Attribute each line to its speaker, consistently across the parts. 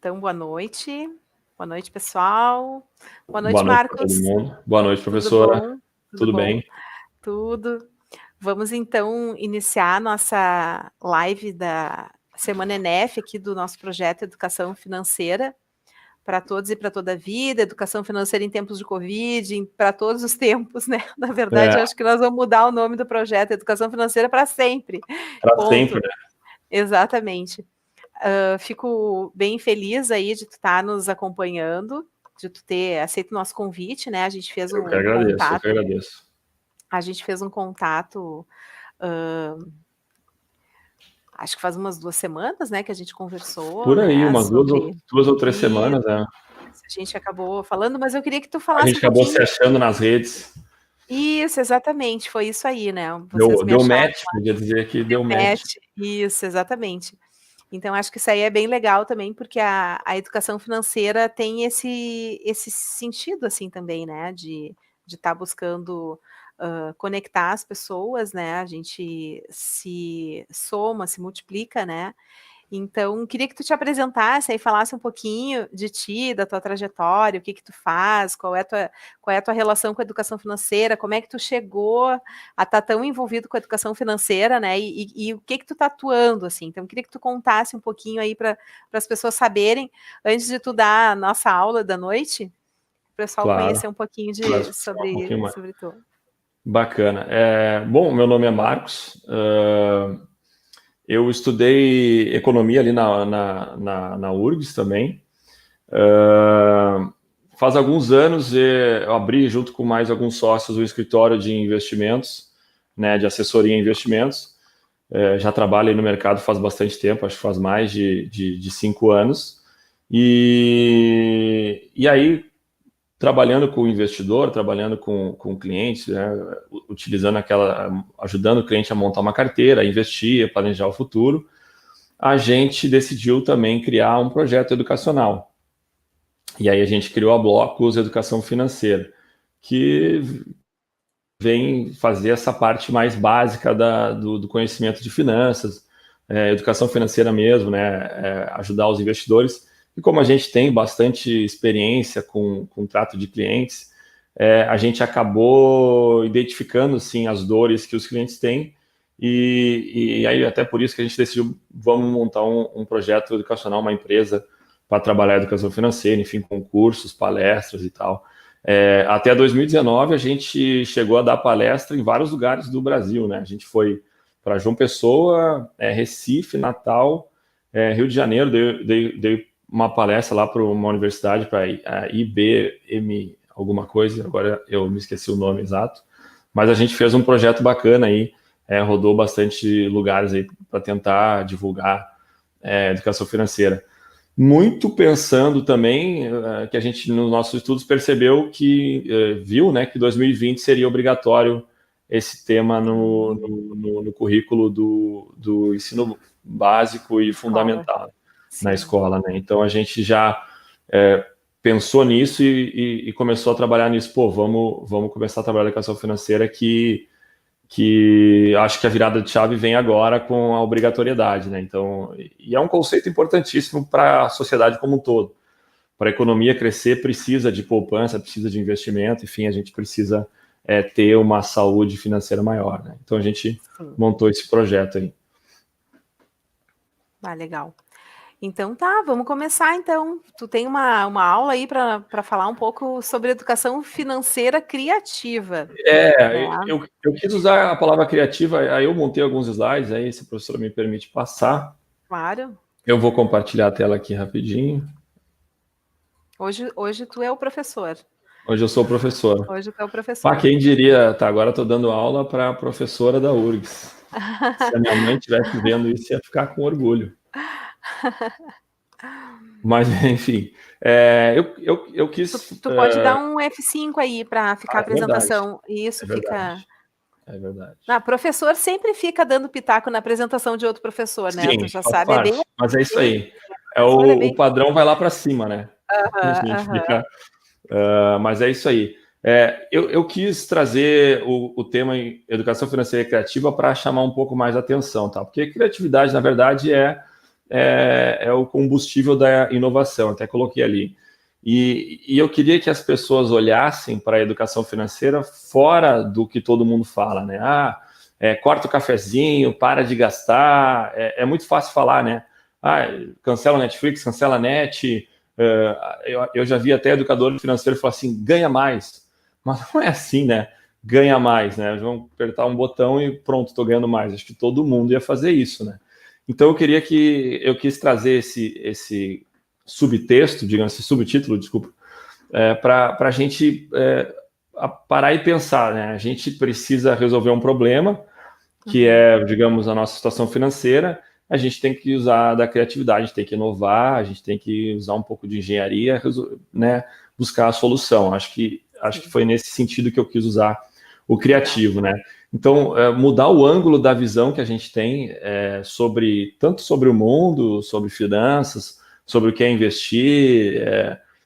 Speaker 1: Então, boa noite. Boa noite, pessoal. Boa noite,
Speaker 2: Boa noite para
Speaker 1: Marcos.
Speaker 2: todo mundo. Boa noite,
Speaker 1: Tudo
Speaker 2: professora.
Speaker 1: bom?
Speaker 2: Tudo bem?
Speaker 1: Tudo. Vamos, então, iniciar a nossa live da Semana ENEF, aqui do nosso projeto Educação Financeira, para todos e para toda a vida, educação financeira em tempos de Covid, para todos os tempos, né? Na verdade,
Speaker 2: É,
Speaker 1: acho que nós vamos mudar o nome do projeto, Educação Financeira para sempre.
Speaker 2: para sempre,
Speaker 1: Ponto.
Speaker 2: né?
Speaker 1: Exatamente. Fico bem feliz aí de tu estar nos acompanhando, de tu ter aceito o nosso convite, né? A gente fez
Speaker 2: Eu que
Speaker 1: um
Speaker 2: agradeço, eu que
Speaker 1: contato,
Speaker 2: agradeço.
Speaker 1: Acho que faz umas 2 semanas, né, que a gente conversou,
Speaker 2: Por aí,
Speaker 1: né,
Speaker 2: umas
Speaker 1: sobre
Speaker 2: duas ou três
Speaker 1: isso.
Speaker 2: semanas, né?
Speaker 1: A gente acabou falando, mas eu queria que tu
Speaker 2: A
Speaker 1: falasse
Speaker 2: gente
Speaker 1: um
Speaker 2: acabou se
Speaker 1: pouquinho.
Speaker 2: achando nas redes.
Speaker 1: Isso, exatamente, foi isso aí, né? Vocês me
Speaker 2: Deu
Speaker 1: acharam,
Speaker 2: match, podia dizer que deu match.
Speaker 1: match. Isso, exatamente. Então, acho que isso aí é bem legal também, porque a educação financeira tem esse sentido, assim, também, né, de estar buscando conectar as pessoas, né, a gente se soma, se multiplica, né, então queria que tu te apresentasse e falasse um pouquinho de ti, da tua trajetória, o que que tu faz, qual é a tua relação com a educação financeira, como é que tu chegou a estar tão envolvido com a educação financeira, né? E o que que tu está atuando, assim. Então, queria que tu contasse um pouquinho aí para as pessoas saberem, antes de tu dar a nossa aula da noite, o pessoal
Speaker 2: Claro,
Speaker 1: conhecer um pouquinho
Speaker 2: para falar um pouquinho mais.
Speaker 1: sobre tu.
Speaker 2: Bacana. Bom, meu nome é Marcos. Eu estudei economia ali na URGS também. Faz alguns anos eu abri, junto com mais alguns sócios, um escritório de investimentos, né, de assessoria em investimentos. Já trabalho aí no mercado faz bastante tempo, acho que faz mais de 5 anos. E aí, trabalhando com o investidor, trabalhando com clientes, né, ajudando o cliente a montar uma carteira, a investir, a planejar o futuro, a gente decidiu também criar um projeto educacional. E aí a gente criou a Blocos Educação Financeira, que vem fazer essa parte mais básica do conhecimento de finanças, educação financeira mesmo, né, ajudar os investidores. E como a gente tem bastante experiência com trato de clientes, a gente acabou identificando, sim, as dores que os clientes têm, e aí até por isso que a gente decidiu, vamos montar um projeto educacional, uma empresa para trabalhar a educação financeira, enfim, com cursos, palestras e tal. Até 2019 a gente chegou a dar palestra em vários lugares do Brasil, né? A gente foi para João Pessoa, Recife, Natal, Rio de Janeiro, dei uma palestra lá para uma universidade, para a IBM alguma coisa, agora eu me esqueci o nome exato, mas a gente fez um projeto bacana aí, rodou bastante lugares aí para tentar divulgar educação financeira. Muito pensando também que a gente, nos nossos estudos, percebeu que, viu, né, que 2020 seria obrigatório esse tema no currículo do ensino básico e fundamental na escola, né? Então, a gente já pensou nisso e começou a trabalhar nisso. Pô, vamos começar a trabalhar a educação financeira que acho que a virada de chave vem agora com a obrigatoriedade, né? Então, e é um conceito importantíssimo para a sociedade como um todo. Para a economia crescer, precisa de poupança, precisa de investimento, enfim, a gente precisa ter uma saúde financeira maior, né? Então, a gente montou esse projeto aí.
Speaker 1: Legal. Então tá, vamos começar então. Tu tem uma aula aí para falar um pouco sobre educação financeira criativa.
Speaker 2: Eu quis usar a palavra criativa, aí eu montei alguns slides, aí se a professora me permite passar.
Speaker 1: Claro.
Speaker 2: Eu vou compartilhar a tela aqui rapidinho.
Speaker 1: Hoje tu é o professor.
Speaker 2: Hoje eu sou o professor.
Speaker 1: Hoje tu é o professor.
Speaker 2: Quem diria, tá, agora estou dando aula para a professora da URGS. Se a minha mãe estivesse vendo isso, ia ficar com orgulho. Mas, enfim, eu quis...
Speaker 1: Tu pode dar um F5 aí para ficar a apresentação.
Speaker 2: Verdade.
Speaker 1: Isso fica...
Speaker 2: É verdade.
Speaker 1: Professor sempre fica dando pitaco na apresentação de outro professor, né?
Speaker 2: Sim,
Speaker 1: Tu já
Speaker 2: faz
Speaker 1: sabe,
Speaker 2: parte. Mas é isso aí. O padrão vai lá para cima, né? A gente fica... mas é isso aí. Eu quis trazer o tema educação financeira e criativa para chamar um pouco mais a atenção, tá? Porque criatividade, na verdade, é o combustível da inovação, até coloquei ali. E eu queria que as pessoas olhassem para a educação financeira fora do que todo mundo fala, né? Corta o cafezinho, para de gastar. É muito fácil falar, né? Cancela a Netflix, cancela a net. Eu já vi até educador financeiro falar assim, ganha mais. Mas não é assim, né? Ganha mais, né? Vamos apertar um botão e pronto, estou ganhando mais. Acho que todo mundo ia fazer isso, né? Então eu quis trazer esse subtexto, digamos assim, subtítulo, desculpa, para a gente parar e pensar, né? A gente precisa resolver um problema, que é, digamos, a nossa situação financeira. A gente tem que usar da criatividade, a gente tem que inovar, a gente tem que usar um pouco de engenharia, né? Buscar a solução. Acho que foi nesse sentido que eu quis usar o criativo, né? Então, mudar o ângulo da visão que a gente tem tanto sobre o mundo, sobre finanças, sobre o que é investir.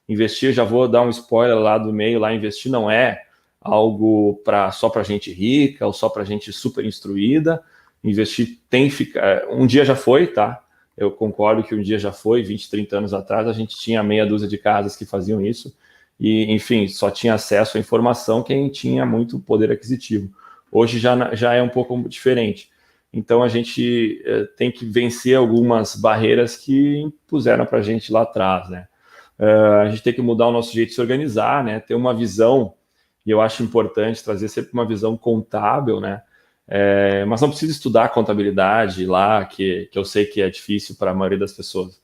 Speaker 2: Investir, já vou dar um spoiler lá do meio, lá investir não é algo só para gente rica ou só para gente super instruída. Investir tem que ficar... Um dia já foi, tá? Eu concordo que um dia já foi, 20, 30 anos atrás, a gente tinha meia dúzia de casas que faziam isso. E, enfim, só tinha acesso à informação quem tinha muito poder aquisitivo. Hoje já é um pouco diferente. Então, a gente tem que vencer algumas barreiras que impuseram para a gente lá atrás, né? A gente tem que mudar o nosso jeito de se organizar, né? Ter uma visão, e eu acho importante trazer sempre uma visão contábil, né? Mas não precisa estudar contabilidade lá, que eu sei que é difícil para a maioria das pessoas.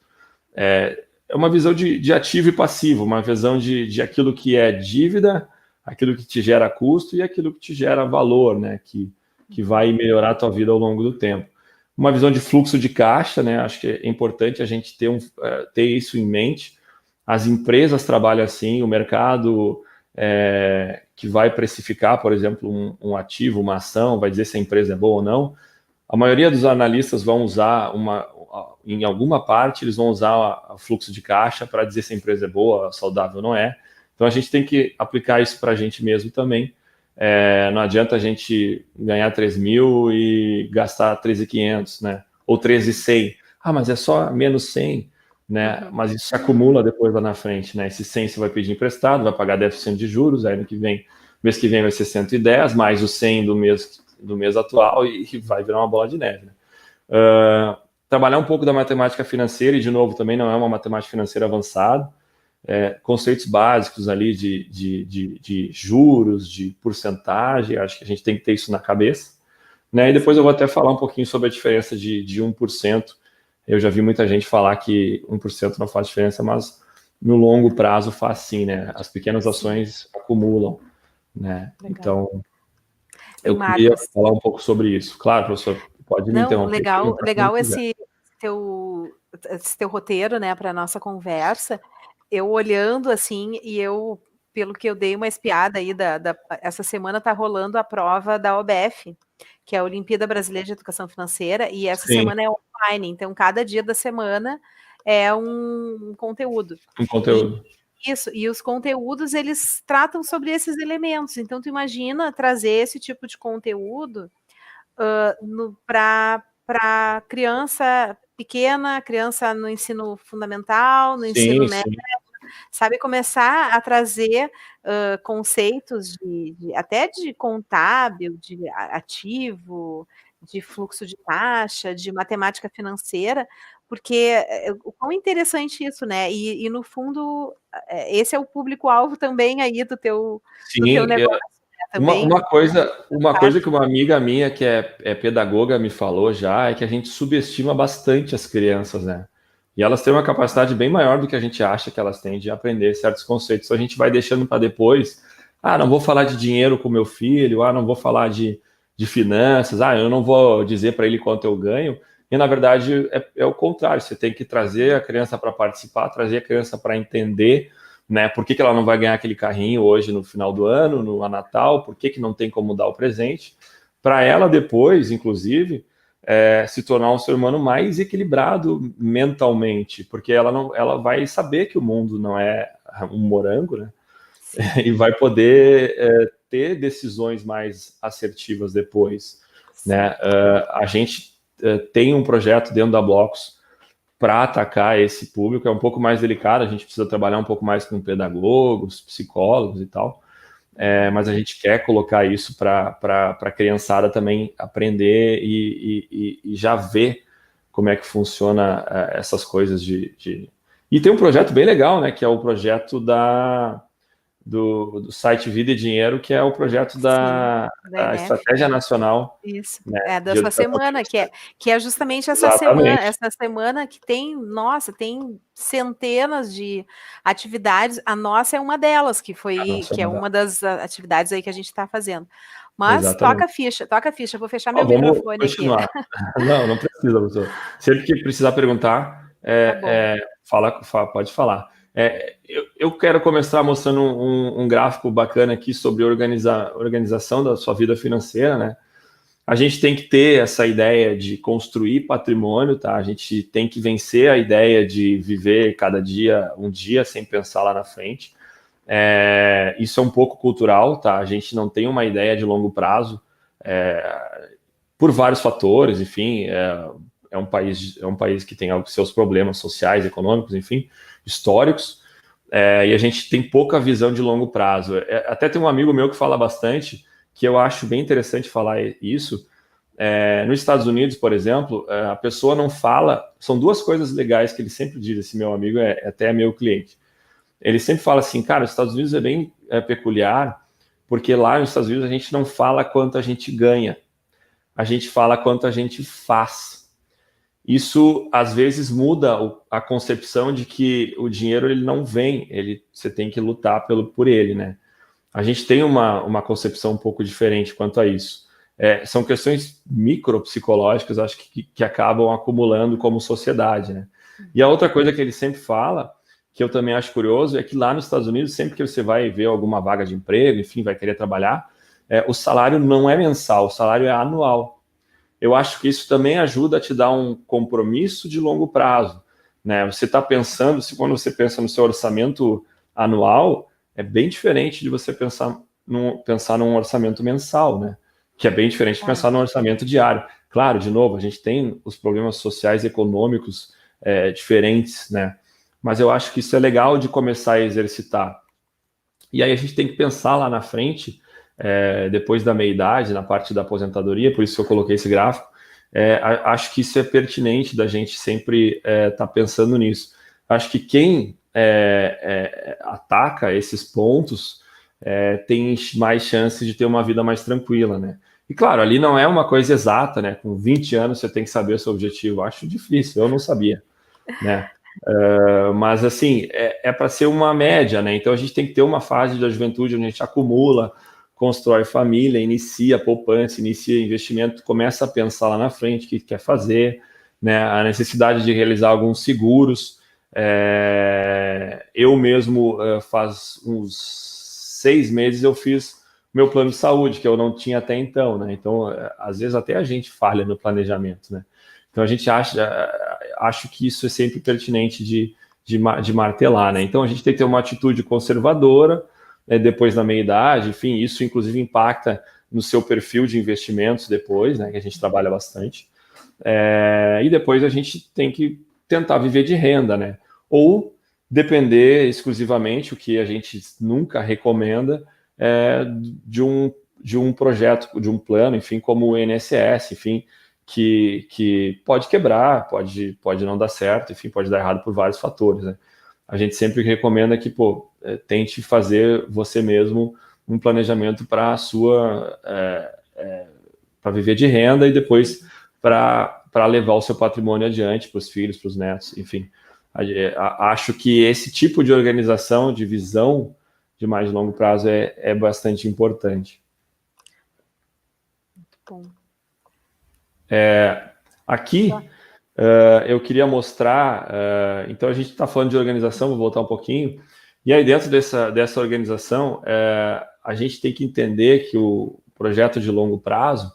Speaker 2: É uma visão de ativo e passivo, uma visão de aquilo que é dívida, aquilo que te gera custo e aquilo que te gera valor, né? Que vai melhorar a tua vida ao longo do tempo. Uma visão de fluxo de caixa, né? Acho que é importante a gente ter isso em mente. As empresas trabalham assim, o mercado que vai precificar, por exemplo, um ativo, uma ação, vai dizer se a empresa é boa ou não. A maioria dos analistas vão usar em alguma parte, eles vão usar o fluxo de caixa para dizer se a empresa é boa, saudável ou não é. Então, a gente tem que aplicar isso para a gente mesmo também. Não adianta a gente ganhar 3 mil e gastar 13.500, né? Ou 13.100. Mas é só menos 100, né? Mas isso se acumula depois lá na frente, né? Esse 100 você vai pedir emprestado, vai pagar 10% de juros, aí mês que vem vai ser 110, mais o 100 do mês atual e vai virar uma bola de neve, né? Trabalhar um pouco da matemática financeira, e de novo, também não é uma matemática financeira avançada, conceitos básicos ali de juros, de porcentagem, acho que a gente tem que ter isso na cabeça, né? E depois eu vou até falar um pouquinho sobre a diferença de 1%. Eu já vi muita gente falar que 1% não faz diferença, mas no longo prazo faz sim, né? As pequenas ações acumulam, né? Legal. Então, eu queria falar um pouco sobre isso. Claro, professor, pode me interromper.
Speaker 1: Legal esse teu roteiro, né, para a nossa conversa. Eu olhando assim, pelo que eu dei uma espiada aí, essa semana está rolando a prova da OBF, que é a Olimpíada Brasileira de Educação Financeira, e essa semana é online, então cada dia da semana é um conteúdo.
Speaker 2: Um conteúdo.
Speaker 1: Isso, e os conteúdos, eles tratam sobre esses elementos. Então, tu imagina trazer esse tipo de conteúdo para criança pequena, criança no ensino fundamental, no ensino médio, sabe? Começar a trazer conceitos até de contábil, de ativo, de fluxo de caixa, de matemática financeira, porque o quão interessante isso, né? E no fundo, esse é o público-alvo também aí do teu negócio. Também.
Speaker 2: Uma coisa que uma amiga minha que é pedagoga me falou já é que a gente subestima bastante as crianças, né? E elas têm uma capacidade bem maior do que a gente acha que elas têm de aprender certos conceitos. A gente vai deixando para depois. Não vou falar de dinheiro com meu filho. Não vou falar de finanças. Eu não vou dizer para ele quanto eu ganho. E, na verdade, é o contrário. Você tem que trazer a criança para participar, trazer a criança para entender, né? Por que ela não vai ganhar aquele carrinho hoje no final do ano, no Natal? Por que não tem como dar o presente? Para ela depois, inclusive, se tornar um ser humano mais equilibrado mentalmente, porque ela vai saber que o mundo não é um morango, né? E vai poder ter decisões mais assertivas depois, né? A gente tem um projeto dentro da Blocos para atacar esse público. É um pouco mais delicado, a gente precisa trabalhar um pouco mais com pedagogos, psicólogos e tal, mas a gente quer colocar isso para a criançada também aprender e já ver como é que funciona essas coisas E tem um projeto bem legal, né, que é o projeto do site Vida e Dinheiro, que é o projeto da
Speaker 1: ENEF.
Speaker 2: Estratégia Nacional,
Speaker 1: Isso,
Speaker 2: né, de
Speaker 1: dessa
Speaker 2: educação
Speaker 1: semana, que é justamente essa
Speaker 2: Exatamente.
Speaker 1: semana que tem, nossa, tem centenas de atividades, a nossa é uma delas, que é uma das atividades aí que a gente está fazendo. Mas
Speaker 2: Exatamente.
Speaker 1: toca a ficha, vou fechar meu
Speaker 2: Vamos
Speaker 1: microfone aqui.
Speaker 2: continuar. Não precisa, professor. Sempre que precisar perguntar,
Speaker 1: Tá bom.
Speaker 2: pode falar. Eu quero começar mostrando um gráfico bacana aqui sobre organização da sua vida financeira, né? A gente tem que ter essa ideia de construir patrimônio, tá? A gente tem que vencer a ideia de viver cada dia, um dia, sem pensar lá na frente. Isso é um pouco cultural, tá? A gente não tem uma ideia de longo prazo, por vários fatores, enfim, é um país que tem seus problemas sociais, econômicos, enfim, históricos, e a gente tem pouca visão de longo prazo. Até tem um amigo meu que fala bastante, que eu acho bem interessante falar isso. Nos Estados Unidos, por exemplo, a pessoa não fala. São duas coisas legais que ele sempre diz. Esse meu amigo até meu cliente. Ele sempre fala assim, cara, os Estados Unidos é bem peculiar, porque lá nos Estados Unidos a gente não fala quanto a gente ganha, a gente fala quanto a gente faz. Isso às vezes muda a concepção de que o dinheiro ele não vem, você tem que lutar por ele, né? A gente tem uma concepção um pouco diferente quanto a isso. São questões micropsicológicas, acho que acabam acumulando como sociedade, né? E a outra coisa que ele sempre fala, que eu também acho curioso, é que lá nos Estados Unidos, sempre que você vai ver alguma vaga de emprego, enfim, vai querer trabalhar, o salário não é mensal, o salário é anual. Eu acho que isso também ajuda a te dar um compromisso de longo prazo, né? Você está pensando, quando você pensa no seu orçamento anual, é bem diferente de você pensar num orçamento mensal, né? Que é bem diferente de pensar num orçamento diário. Claro, de novo, a gente tem os problemas sociais e econômicos diferentes, né? Mas eu acho que isso é legal de começar a exercitar. E aí a gente tem que pensar lá na frente, depois da meia-idade, na parte da aposentadoria, por isso que eu coloquei esse gráfico, acho que isso é pertinente da gente sempre estar pensando nisso. Acho que quem ataca esses pontos tem mais chances de ter uma vida mais tranquila, né? E claro, ali não é uma coisa exata, né? Com 20 anos você tem que saber o seu objetivo. Acho difícil, eu não sabia, né? Mas assim, para ser uma média, né? Então a gente tem que ter uma fase da juventude onde a gente acumula, constrói família, inicia poupança, inicia investimento, começa a pensar lá na frente o que quer fazer, né? A necessidade de realizar alguns seguros. Eu mesmo, faz uns 6 meses, eu fiz meu plano de saúde, que eu não tinha até então, né? Então, às vezes até a gente falha no planejamento, né? Então a gente acho que isso é sempre pertinente de martelar, né? Então a gente tem que ter uma atitude conservadora, depois da meia-idade, enfim, isso inclusive impacta no seu perfil de investimentos depois, né? Que a gente trabalha bastante. E depois a gente tem que tentar viver de renda, né? Ou depender exclusivamente, o que a gente nunca recomenda, de um projeto, de um plano, enfim, como o INSS, enfim, que pode quebrar, pode não dar certo, enfim, pode dar errado por vários fatores, né? A gente sempre recomenda que, tente fazer você mesmo um planejamento para para viver de renda e depois para levar o seu patrimônio adiante para os filhos, para os netos, enfim. Acho que esse tipo de organização, de visão de mais longo prazo é bastante importante.
Speaker 1: Muito bom.
Speaker 2: Aqui, eu queria mostrar, então a gente está falando de organização, vou voltar um pouquinho, e aí dentro dessa organização, a gente tem que entender que o projeto de longo prazo,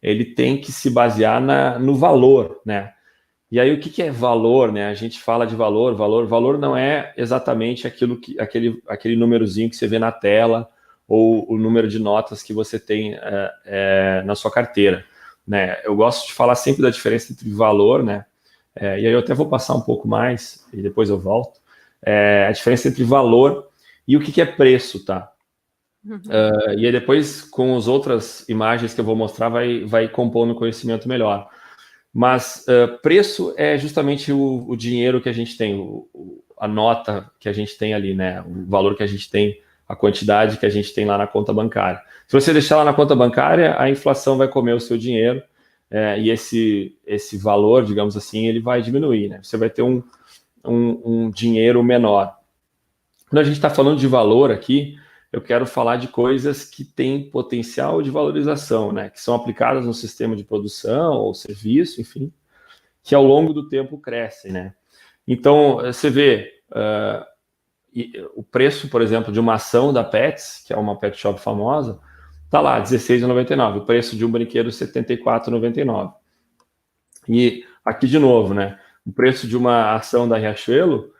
Speaker 2: ele tem que se basear no valor, né? E aí o que é valor, né? A gente fala de valor não é exatamente aquele númerozinho que você vê na tela ou o número de notas que você tem na sua carteira, né? Eu gosto de falar sempre da diferença entre valor, né? e aí eu até vou passar um pouco mais, e depois eu volto, a diferença entre valor e o que é preço, tá? E aí depois, com as outras imagens que eu vou mostrar, vai compondo conhecimento melhor. Mas preço é justamente o dinheiro que a gente tem, a nota que a gente tem ali, né? O valor que a gente tem, a quantidade que a gente tem lá na conta bancária. Se você deixar lá na conta bancária, a inflação vai comer o seu dinheiro, e esse valor, digamos assim, ele vai diminuir, né? Você vai ter um dinheiro menor. Quando a gente está falando de valor aqui, eu quero falar de coisas que têm potencial de valorização, né? Que são aplicadas no sistema de produção ou serviço, enfim, que ao longo do tempo crescem, né? Então, você vê o preço, por exemplo, de uma ação da Pets, que é uma pet shop famosa, tá lá, R$16,99. O preço de um brinquedo, R$74,99. E aqui, de novo, né? O preço de uma ação da Riachuelo,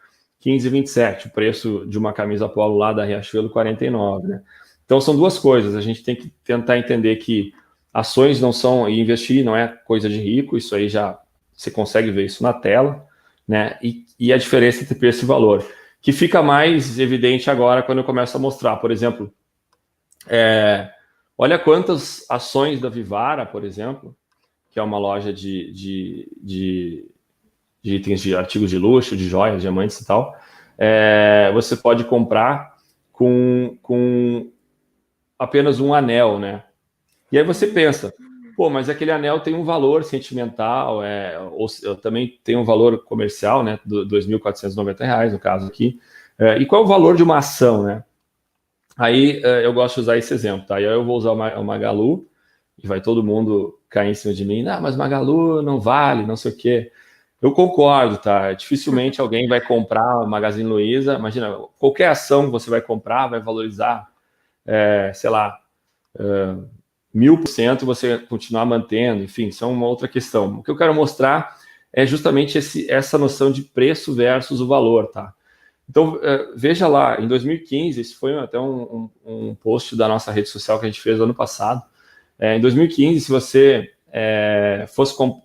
Speaker 2: 15,27. O preço de uma camisa polo lá da Riachuelo, 49, né? Então, são duas coisas. A gente tem que tentar entender que ações não são... E investir não é coisa de rico. Isso aí já... Você consegue ver isso na tela, né? E a diferença entre preço e valor, que fica mais evidente agora quando eu começo a mostrar. Por exemplo, olha quantas ações da Vivara, por exemplo, que é uma loja de itens de artigos de luxo, de joias, diamantes e tal, você pode comprar com apenas um anel, né? E aí você pensa, pô, mas aquele anel tem um valor sentimental, ou também tem um valor comercial, né? R$2.490, no caso aqui. E qual é o valor de uma ação, né? Aí eu gosto de usar esse exemplo, tá? E aí eu vou usar o Magalu, e vai todo mundo cair em cima de mim, não, mas Magalu não vale, não sei o quê. Eu concordo, tá? Dificilmente alguém vai comprar o Magazine Luiza. Imagina, qualquer ação que você vai comprar vai valorizar, sei lá, 1000%, você continuar mantendo, enfim, isso é uma outra questão. O que eu quero mostrar é justamente essa noção de preço versus o valor, tá? Então, veja lá, em 2015, esse foi até um post da nossa rede social que a gente fez ano passado. Em 2015, se você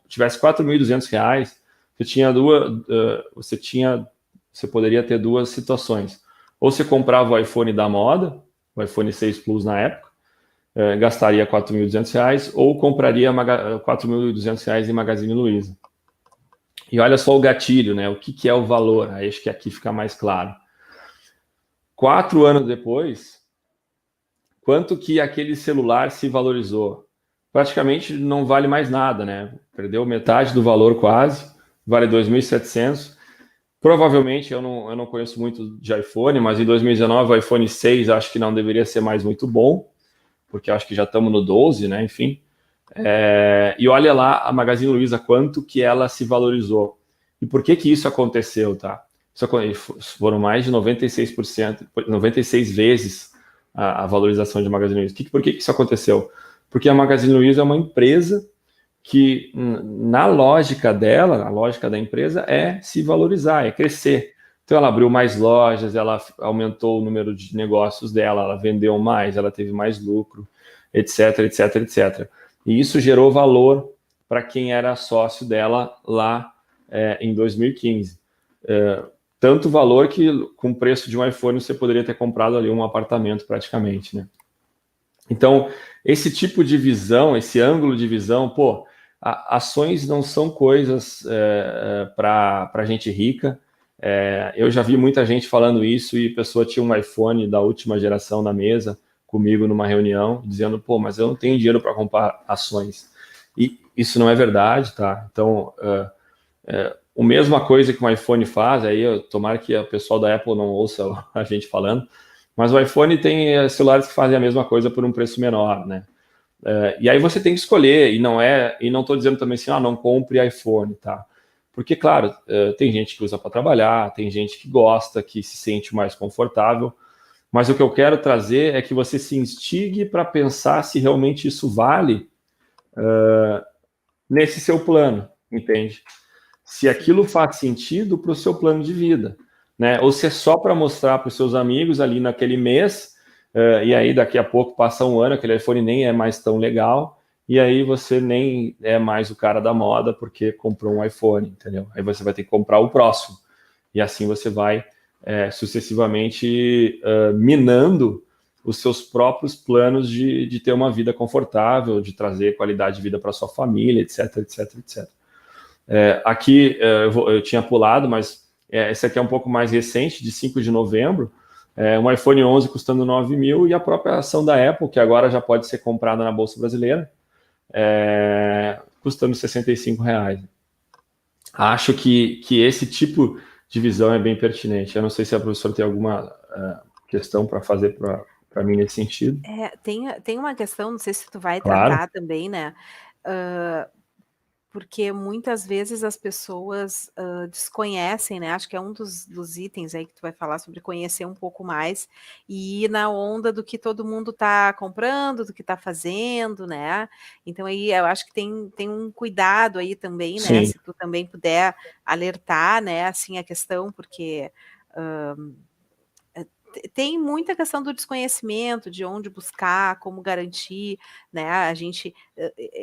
Speaker 2: tivesse R$4.200, você poderia ter duas situações. Ou você comprava o iPhone da moda, o iPhone 6 Plus na época, gastaria R$4.200, ou compraria R$4.200 em Magazine Luiza. E olha só o gatilho, né? O que é o valor? Aí acho que aqui fica mais claro. 4 anos depois, quanto que aquele celular se valorizou? Praticamente não vale mais nada, né? Perdeu metade do valor quase, vale 2.700. Provavelmente, eu não conheço muito de iPhone, mas em 2019 o iPhone 6 acho que não deveria ser mais muito bom, porque acho que já estamos no 12, né? Enfim. E olha lá a Magazine Luiza, quanto que ela se valorizou. E por que isso aconteceu, tá? Foram mais de 96%, 96 vezes a valorização de Magazine Luiza. Por que isso aconteceu? Porque a Magazine Luiza é uma empresa que, na lógica dela, a lógica da empresa é se valorizar, é crescer. Então, ela abriu mais lojas, ela aumentou o número de negócios dela, ela vendeu mais, ela teve mais lucro, etc, etc, etc. E isso gerou valor para quem era sócio dela lá em 2015. Tanto valor que, com o preço de um iPhone, você poderia ter comprado ali um apartamento praticamente, né? Então, esse tipo de visão, esse ângulo de visão, pô, ações não são coisas para gente rica. Eu já vi muita gente falando isso e a pessoa tinha um iPhone da última geração na mesa comigo numa reunião, dizendo, pô, mas eu não tenho dinheiro para comprar ações. E isso não é verdade, tá? Então, a mesma coisa que um iPhone faz, aí tomara que o pessoal da Apple não ouça a gente falando, mas o iPhone tem celulares que fazem a mesma coisa por um preço menor, né? E aí você tem que escolher, e não estou dizendo também assim, não compre iPhone, tá? Porque, claro, tem gente que usa para trabalhar, tem gente que gosta, que se sente mais confortável, mas o que eu quero trazer é que você se instigue para pensar se realmente isso vale nesse seu plano, entende? Se aquilo faz sentido para o seu plano de vida, né? Ou se é só para mostrar para os seus amigos ali naquele mês, e aí daqui a pouco passa um ano, aquele iPhone nem é mais tão legal, e aí você nem é mais o cara da moda porque comprou um iPhone, entendeu? Aí você vai ter que comprar o próximo. E assim você vai sucessivamente minando os seus próprios planos de ter uma vida confortável, de trazer qualidade de vida para sua família, etc, etc, etc. Aqui eu tinha pulado, mas esse aqui é um pouco mais recente, de 5 de novembro, um iPhone 11 custando 9 mil e a própria ação da Apple, que agora já pode ser comprada na Bolsa Brasileira, custando R$65. Acho que esse tipo de visão é bem pertinente. Eu não sei se a professora tem alguma questão para fazer para mim nesse sentido.
Speaker 1: Tem uma questão, não sei se tu vai
Speaker 2: Claro.
Speaker 1: tratar também, né? Porque muitas vezes as pessoas desconhecem, né? Acho que é um dos itens aí que tu vai falar sobre conhecer um pouco mais e ir na onda do que todo mundo está comprando, do que está fazendo, né? Então aí eu acho que tem um cuidado aí também, né?
Speaker 2: Sim.
Speaker 1: Se tu também puder alertar, né? Assim, a questão, porque tem muita questão do desconhecimento, de onde buscar, como garantir, né? A gente,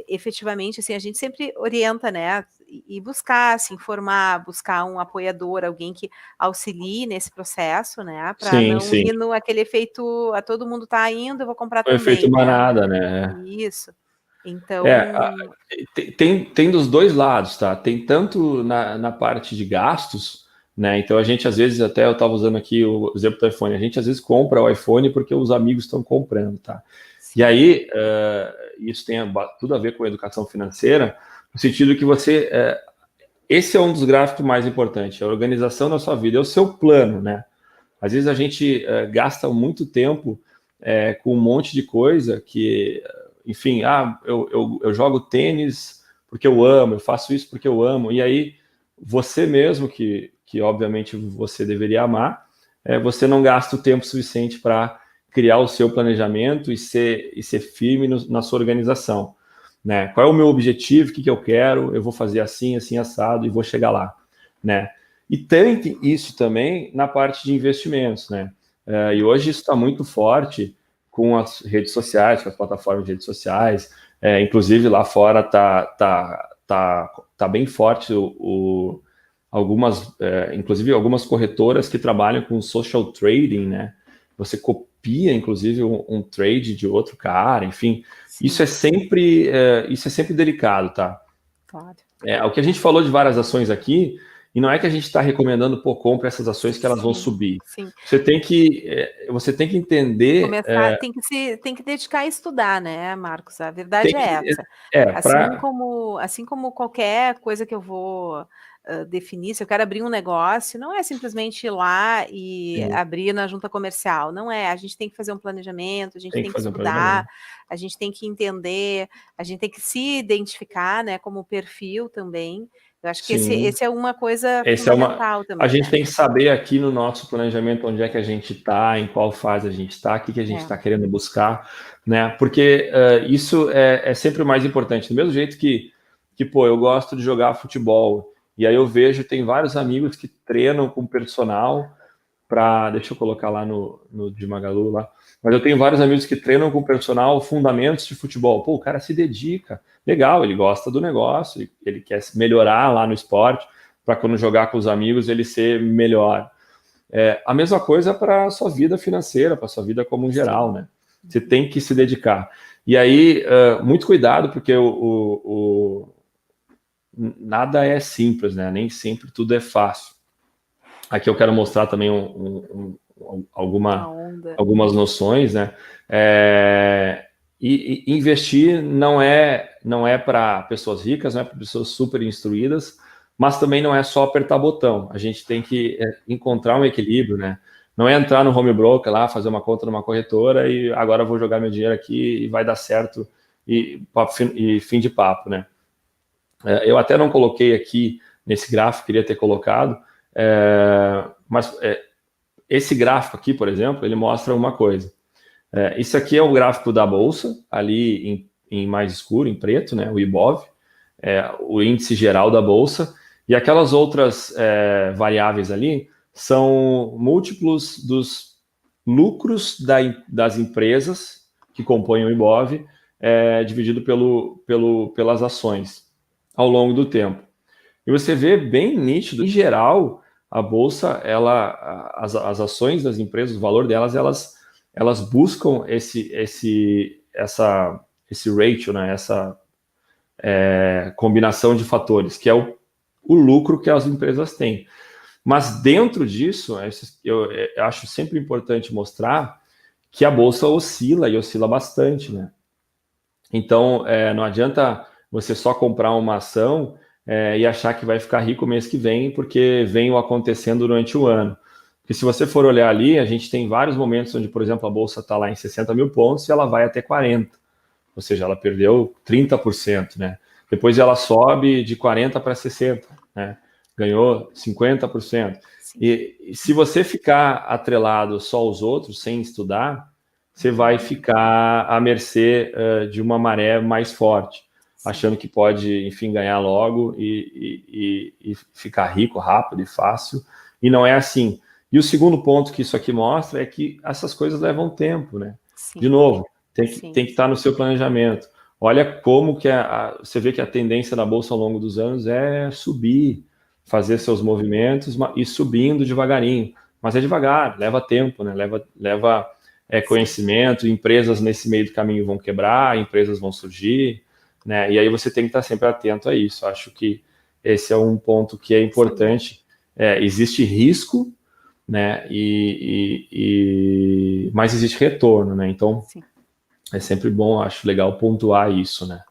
Speaker 1: efetivamente, assim, a gente sempre orienta, né? E buscar se informar, buscar um apoiador, alguém que auxilie nesse processo, né? Para
Speaker 2: Sim,
Speaker 1: não
Speaker 2: sim.
Speaker 1: ir no aquele efeito, a todo mundo está indo, eu vou comprar
Speaker 2: O
Speaker 1: também,
Speaker 2: efeito
Speaker 1: né?
Speaker 2: manada, né?
Speaker 1: Isso. Então,
Speaker 2: Tem dos dois lados, tá? Tem tanto na parte de gastos, né? Então a gente às vezes, até eu estava usando aqui o exemplo do iPhone, a gente às vezes compra o iPhone porque os amigos estão comprando, tá?
Speaker 1: sim,
Speaker 2: E aí isso tem tudo a ver com a educação financeira, no sentido que esse é um dos gráficos mais importantes, a organização da sua vida, é o seu plano, né? Às vezes a gente gasta muito tempo com um monte de coisa que, enfim, eu jogo tênis porque eu amo, eu faço isso porque eu amo, e aí você mesmo, que obviamente você deveria amar, você não gasta o tempo suficiente para criar o seu planejamento e ser firme na sua organização. Né? Qual é o meu objetivo, o que eu quero, eu vou fazer assim, assim, assado e vou chegar lá. Né? E tem isso também na parte de investimentos, né? E hoje isso está muito forte com as redes sociais, com as plataformas de redes sociais. Inclusive lá fora tá bem forte inclusive algumas corretoras que trabalham com social trading, né? Você copia, inclusive, um trade de outro cara, enfim.
Speaker 1: sim,
Speaker 2: Isso é sempre delicado, tá?
Speaker 1: claro.
Speaker 2: O que a gente falou de várias ações aqui, e não é que a gente está recomendando, compra essas ações que elas vão subir.
Speaker 1: Sim.
Speaker 2: Você tem que entender...
Speaker 1: Começar, tem que dedicar a estudar, né, Marcos? A verdade é essa. Assim como qualquer coisa que eu vou definir, se eu quero abrir um negócio, não é simplesmente ir lá e
Speaker 2: Sim,
Speaker 1: abrir na junta comercial, não é. A gente tem que fazer um planejamento, a gente
Speaker 2: tem
Speaker 1: tem
Speaker 2: que
Speaker 1: que
Speaker 2: fazer um
Speaker 1: estudar,
Speaker 2: planejamento.
Speaker 1: a gente tem que entender, a gente tem que se identificar, né, como perfil também. Eu acho que
Speaker 2: Sim.
Speaker 1: esse é uma coisa
Speaker 2: Esse
Speaker 1: fundamental
Speaker 2: a
Speaker 1: também,
Speaker 2: gente
Speaker 1: né?
Speaker 2: tem que saber aqui no nosso planejamento onde é que a gente está, em qual fase a gente está, o que a gente está querendo buscar, né? Porque isso é sempre o mais importante. Do mesmo jeito que eu gosto de jogar futebol, e aí eu vejo, tem vários amigos que treinam com personal deixa eu colocar lá no de Magalu lá, mas eu tenho vários amigos que treinam com personal fundamentos de futebol. Pô, o cara se dedica, legal, ele gosta do negócio, ele quer melhorar lá no esporte, para quando jogar com os amigos ele ser melhor. A mesma coisa para a sua vida financeira, para a sua vida como um geral, né? Você tem que se dedicar. E aí, muito cuidado, porque nada é simples, né? Nem sempre tudo é fácil. Aqui eu quero mostrar também algumas noções, né? E investir não é para pessoas ricas, não é para pessoas super instruídas, mas também não é só apertar botão. A gente tem que encontrar um equilíbrio, né? Não é entrar no home broker lá, fazer uma conta numa corretora e agora vou jogar meu dinheiro aqui e vai dar certo e fim de papo, né? Eu até não coloquei aqui nesse gráfico, queria ter colocado, mas esse gráfico aqui, por exemplo, ele mostra uma coisa. Isso aqui é o gráfico da Bolsa, ali em mais escuro, em preto, né, o IBOV, o índice geral da Bolsa, e aquelas outras variáveis ali são múltiplos dos lucros das empresas que compõem o IBOV dividido pelas ações ao longo do tempo. E você vê bem nítido, em geral, a bolsa, as ações das empresas, o valor delas, elas buscam esse ratio, né? Essa combinação de fatores, que é o lucro que as empresas têm. Mas dentro disso, eu acho sempre importante mostrar que a bolsa oscila, e oscila bastante, né? Então, não adianta você só comprar uma ação e achar que vai ficar rico mês que vem, porque vem o acontecendo durante o ano. Porque se você for olhar ali, a gente tem vários momentos onde, por exemplo, a bolsa está lá em 60 mil pontos e ela vai até 40. Ou seja, ela perdeu 30%, né? Depois ela sobe de 40 para 60, né? Ganhou 50%. E se você ficar atrelado só aos outros, sem estudar, você vai ficar à mercê de uma maré mais forte, achando que pode, enfim, ganhar logo e ficar rico rápido e fácil. E não é assim. E o segundo ponto que isso aqui mostra é que essas coisas levam tempo, né?
Speaker 1: Sim.
Speaker 2: De novo, tem que estar no seu planejamento. Olha como que você vê que a tendência da bolsa ao longo dos anos é subir, fazer seus movimentos e subindo devagarinho. Mas é devagar, leva tempo, né? Leva conhecimento, empresas nesse meio do caminho vão quebrar, empresas vão surgir, né? E aí você tem que estar sempre atento a isso. Acho que esse é um ponto que é importante. Existe risco, né? Mas existe retorno, né? Então, é sempre bom, acho legal pontuar isso, né?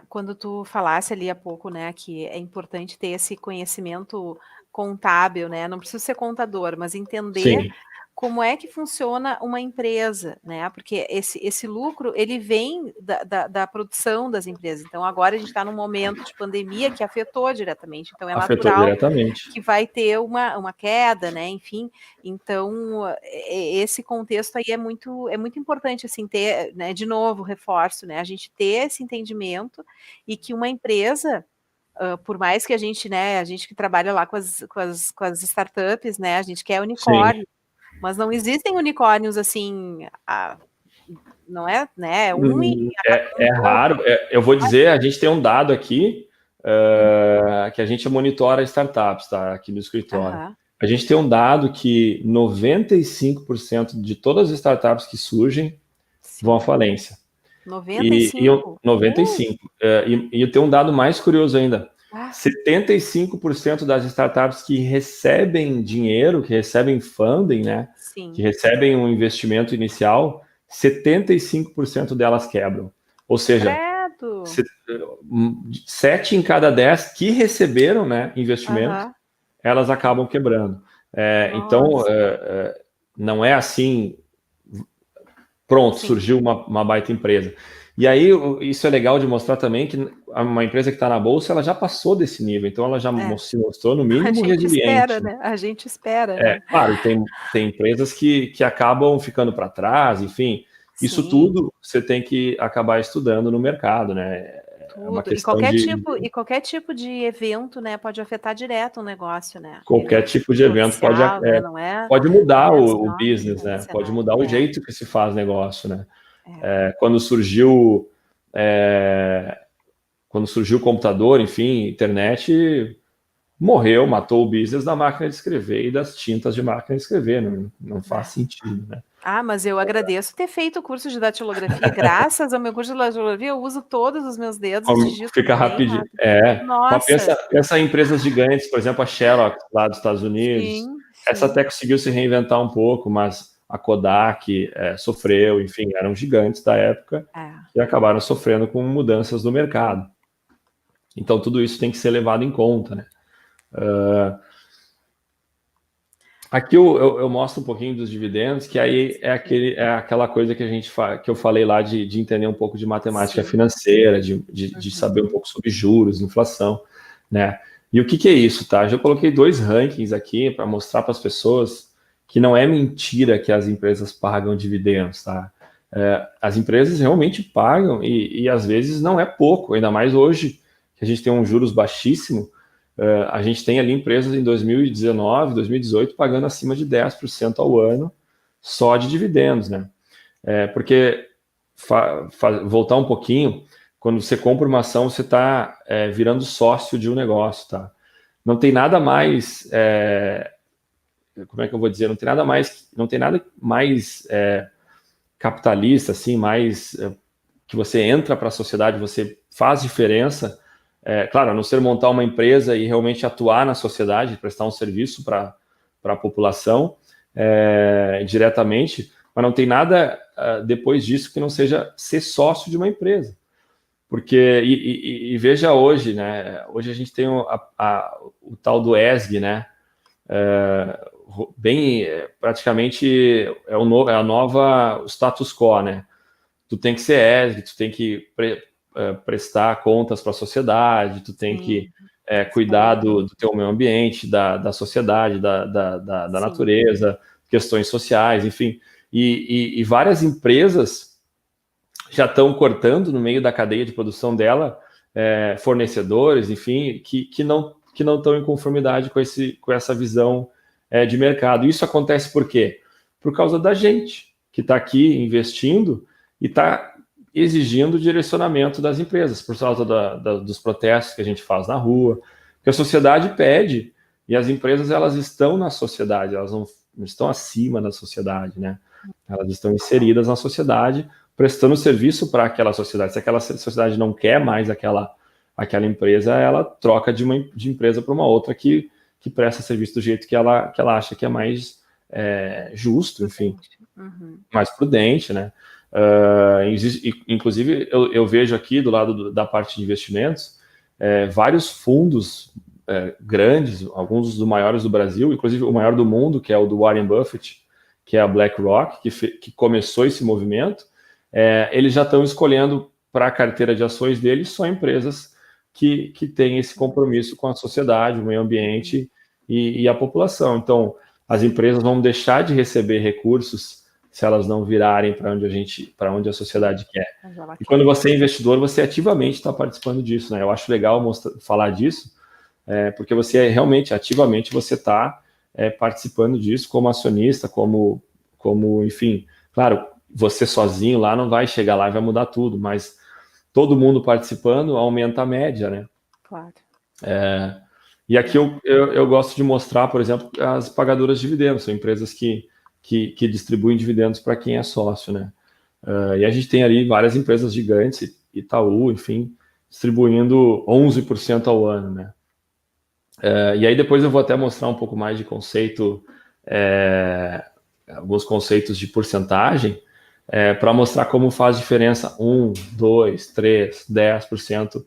Speaker 1: Quando tu falasse ali há pouco, né, que é importante ter esse conhecimento contábil, né? Não precisa ser contador, mas entender como é que funciona uma empresa, né? Porque esse lucro, ele vem da produção das empresas. Então, agora a gente está num momento de pandemia que afetou diretamente. Então, é natural que vai ter uma queda, né? Enfim, então, esse contexto aí é muito importante, assim, ter, né? De novo, reforço, né? A gente ter esse entendimento e que uma empresa... por mais que a gente, né, a gente que trabalha lá com as startups, né, a gente quer unicórnio, mas não existem unicórnios assim, não é, né?
Speaker 2: É raro. Eu vou dizer, a gente tem um dado aqui que a gente monitora startups, tá? Aqui no escritório. A gente tem um dado que 95% de todas as startups que surgem vão à falência.
Speaker 1: 95?
Speaker 2: 95. E eu tenho um dado mais curioso ainda. 75% das startups que recebem dinheiro, que recebem funding, né? Que recebem um investimento inicial, 75% delas quebram. Ou seja, 7 em cada 10 que receberam, né, investimento, elas acabam quebrando. Então, não é assim, pronto, surgiu uma baita empresa. E aí, isso é legal de mostrar também que uma empresa que está na bolsa, ela já passou desse nível, então ela já se mostrou, no mínimo, resiliente.
Speaker 1: A gente espera, né?
Speaker 2: Claro, tem empresas que acabam ficando para trás, enfim, isso tudo você tem que acabar estudando no mercado, né? É uma questão
Speaker 1: qualquer tipo de evento, né, pode afetar direto o negócio, né?
Speaker 2: Qualquer tipo de evento pode mudar o business, né? Pode mudar o jeito que se faz negócio, né? Quando surgiu o computador, enfim, internet, matou o business da máquina de escrever e das tintas de máquina de escrever, não faz sentido, né?
Speaker 1: Mas eu agradeço ter feito o curso de datilografia. Graças ao meu curso de datilografia, eu uso todos os meus dedos e digito.
Speaker 2: Fica rapidinho. Mas pensa em empresas gigantes, por exemplo, a Xerox, lá dos Estados Unidos. Essa até conseguiu se reinventar um pouco, mas a Kodak sofreu, enfim, eram gigantes da época e acabaram sofrendo com mudanças no mercado. Então, tudo isso tem que ser levado em conta, né? Aqui eu mostro um pouquinho dos dividendos, que aí é aquela coisa que eu falei lá de entender um pouco de matemática financeira, de saber um pouco sobre juros, inflação, né? E o que é isso, tá? Eu coloquei 2 rankings aqui para mostrar para as pessoas que não é mentira que as empresas pagam dividendos, tá? As empresas realmente pagam e às vezes não é pouco, ainda mais hoje que a gente tem um juros baixíssimo. A gente tem ali empresas em 2019, 2018 pagando acima de 10% ao ano só de dividendos, né? Porque voltar um pouquinho, quando você compra uma ação, você está virando sócio de um negócio, tá? Não tem nada mais, como é que eu vou dizer? Não tem nada mais capitalista, assim, mais que você entra para a sociedade, você faz diferença. Claro, a não ser montar uma empresa e realmente atuar na sociedade, prestar um serviço para a população diretamente, mas não tem nada depois disso que não seja ser sócio de uma empresa. Porque, e veja hoje, né? Hoje a gente tem o tal do ESG, né? Praticamente é a nova status quo, né? Tu tem que ser ESG, tu tem que prestar contas para a sociedade, tu tem que cuidar do teu meio ambiente, da sociedade, da natureza, questões sociais, enfim. E várias empresas já estão cortando no meio da cadeia de produção dela fornecedores, enfim, que não estão em conformidade com essa visão de mercado. Isso acontece por quê? Por causa da gente que está aqui investindo e está exigindo direcionamento das empresas, por causa dos protestos que a gente faz na rua, que a sociedade pede, e as empresas elas estão na sociedade, elas não estão acima da sociedade, né? Elas estão inseridas na sociedade, prestando serviço para aquela sociedade. Se aquela sociedade não quer mais aquela empresa, ela troca de empresa para uma outra que presta serviço do jeito que ela acha que é mais justo, enfim, mais prudente, né? Inclusive, eu vejo aqui do lado da parte de investimentos vários fundos grandes, alguns dos maiores do Brasil, inclusive o maior do mundo, que é o do Warren Buffett, que é a BlackRock, que começou esse movimento. Eles já estão escolhendo para a carteira de ações deles só empresas que têm esse compromisso com a sociedade, o meio ambiente e a população. Então, as empresas vão deixar de receber recursos se elas não virarem para onde a sociedade quer. E quando você é investidor, você ativamente está participando disso, né? Eu acho legal falar disso, porque você realmente, ativamente, você está participando disso como acionista, como, enfim, claro, você sozinho lá não vai chegar lá e vai mudar tudo, mas todo mundo participando aumenta a média, né?
Speaker 1: Claro.
Speaker 2: E aqui eu gosto de mostrar, por exemplo, as pagadoras de dividendos, são empresas que distribuem dividendos para quem é sócio, né? E a gente tem ali várias empresas gigantes, Itaú, enfim, distribuindo 11% ao ano, né? E aí depois eu vou até mostrar um pouco mais de conceito, alguns conceitos de porcentagem, para mostrar como faz diferença 1, 2, 3, 10%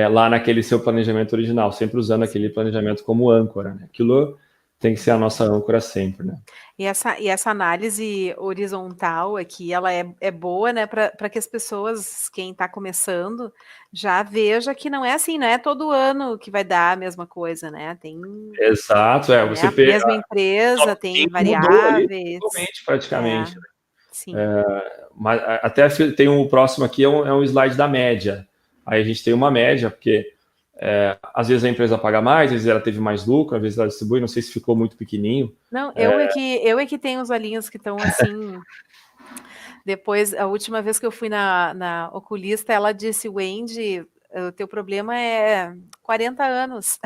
Speaker 2: lá naquele seu planejamento original, sempre usando aquele planejamento como âncora, né? Aquilo tem que ser a nossa âncora sempre, né?
Speaker 1: E essa análise horizontal aqui, ela é boa, né, para que as pessoas, quem está começando, já veja que não é assim, não é todo ano que vai dar a mesma coisa, né? Tem
Speaker 2: Exato, você
Speaker 1: a mesma empresa, tem variáveis.
Speaker 2: Totalmente, praticamente. Né?
Speaker 1: Sim.
Speaker 2: Mas até tem um próximo aqui, é um slide da média. Aí a gente tem uma média, porque às vezes a empresa paga mais, às vezes ela teve mais lucro, às vezes ela distribui, não sei se ficou muito pequenininho.
Speaker 1: Não, eu é que tenho os olhinhos que estão assim. Depois, a última vez que eu fui na oculista, ela disse, Wendy, o teu problema é 40 anos,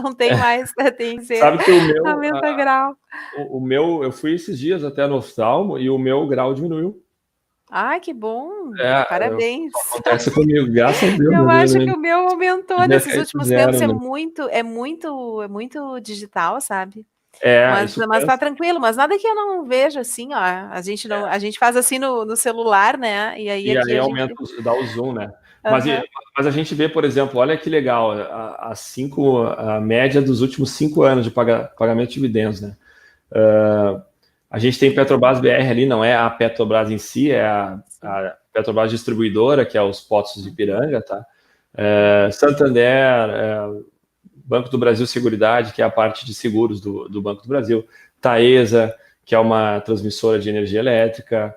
Speaker 1: não tem mais, tem que ser.
Speaker 2: Sabe que o meu,
Speaker 1: aumenta grau.
Speaker 2: O meu, eu fui esses dias até no oftalmo e o meu grau diminuiu.
Speaker 1: Ai, que bom! Parabéns!
Speaker 2: Acontece comigo, graças a Deus.
Speaker 1: Eu acho que o meu aumentou nesses últimos tempos,
Speaker 2: né?
Speaker 1: é muito digital, sabe? Mas tá tranquilo, mas nada que eu não veja assim, ó. A gente faz assim no celular, né? E aí
Speaker 2: aumenta, dá o zoom, né? Mas a gente vê, por exemplo, olha que legal, a média dos últimos 5 anos de pagamento de dividendos, né? A gente tem Petrobras BR ali, não é a Petrobras em si, é a Petrobras distribuidora, que é os Poços de Ipiranga, tá? Santander, Banco do Brasil Seguridade, que é a parte de seguros do Banco do Brasil, Taesa, que é uma transmissora de energia elétrica,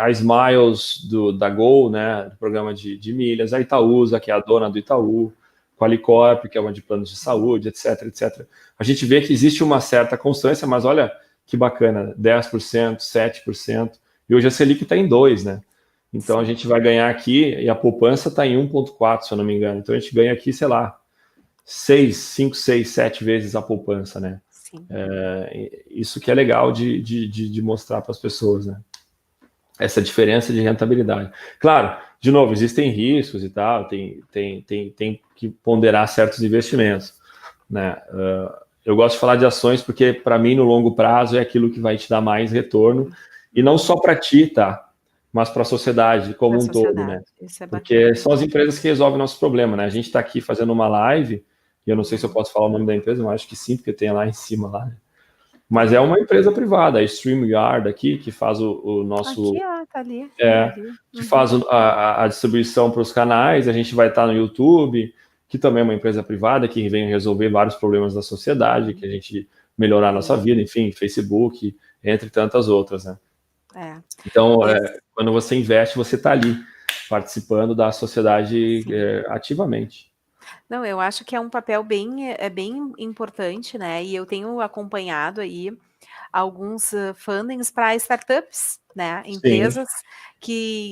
Speaker 2: a Smiles da Gol, né, do programa de milhas, a Itaúsa, que é a dona do Itaú, Qualicorp, que é uma de planos de saúde, etc, etc. A gente vê que existe uma certa constância, mas olha que bacana, 10%, 7%, e hoje a Selic está em 2%, né? Então a
Speaker 1: sim,
Speaker 2: gente vai ganhar aqui, e a poupança está em 1,4, se eu não me engano. Então a gente ganha aqui, sei lá, 6, 5, 6, 7 vezes a poupança, né?
Speaker 1: sim.
Speaker 2: Isso que é legal de mostrar para as pessoas, né? Essa diferença de rentabilidade. Claro, de novo, existem riscos e tal, tem que ponderar certos investimentos, né? Eu gosto de falar de ações porque, para mim, no longo prazo, é aquilo que vai te dar mais retorno, e não só para ti, tá? Mas para a sociedade
Speaker 1: Da
Speaker 2: como um todo, né?
Speaker 1: sociedade, isso é
Speaker 2: Porque
Speaker 1: bacana.
Speaker 2: são as empresas que resolvem o nosso problema, né? A gente está aqui fazendo uma live, e eu não sei se eu posso falar o nome da empresa, mas acho que sim, porque tem lá em cima lá, né? Mas é uma empresa privada, a StreamYard aqui, que faz o
Speaker 1: Aqui,
Speaker 2: nosso,
Speaker 1: ó, tá ali,
Speaker 2: é,
Speaker 1: ali.
Speaker 2: que faz a distribuição para os canais, a gente vai estar no YouTube, que também é uma empresa privada, que vem resolver vários problemas da sociedade, que a gente melhorar a nossa
Speaker 1: Sim,
Speaker 2: vida, enfim, Facebook, entre tantas outras, né?
Speaker 1: é.
Speaker 2: Então,
Speaker 1: Esse,
Speaker 2: quando você investe, você está ali, participando da sociedade
Speaker 1: sim.
Speaker 2: ativamente.
Speaker 1: Não, eu acho que é um papel bem importante, né? E eu tenho acompanhado aí alguns fundings para startups, né?
Speaker 2: Sim,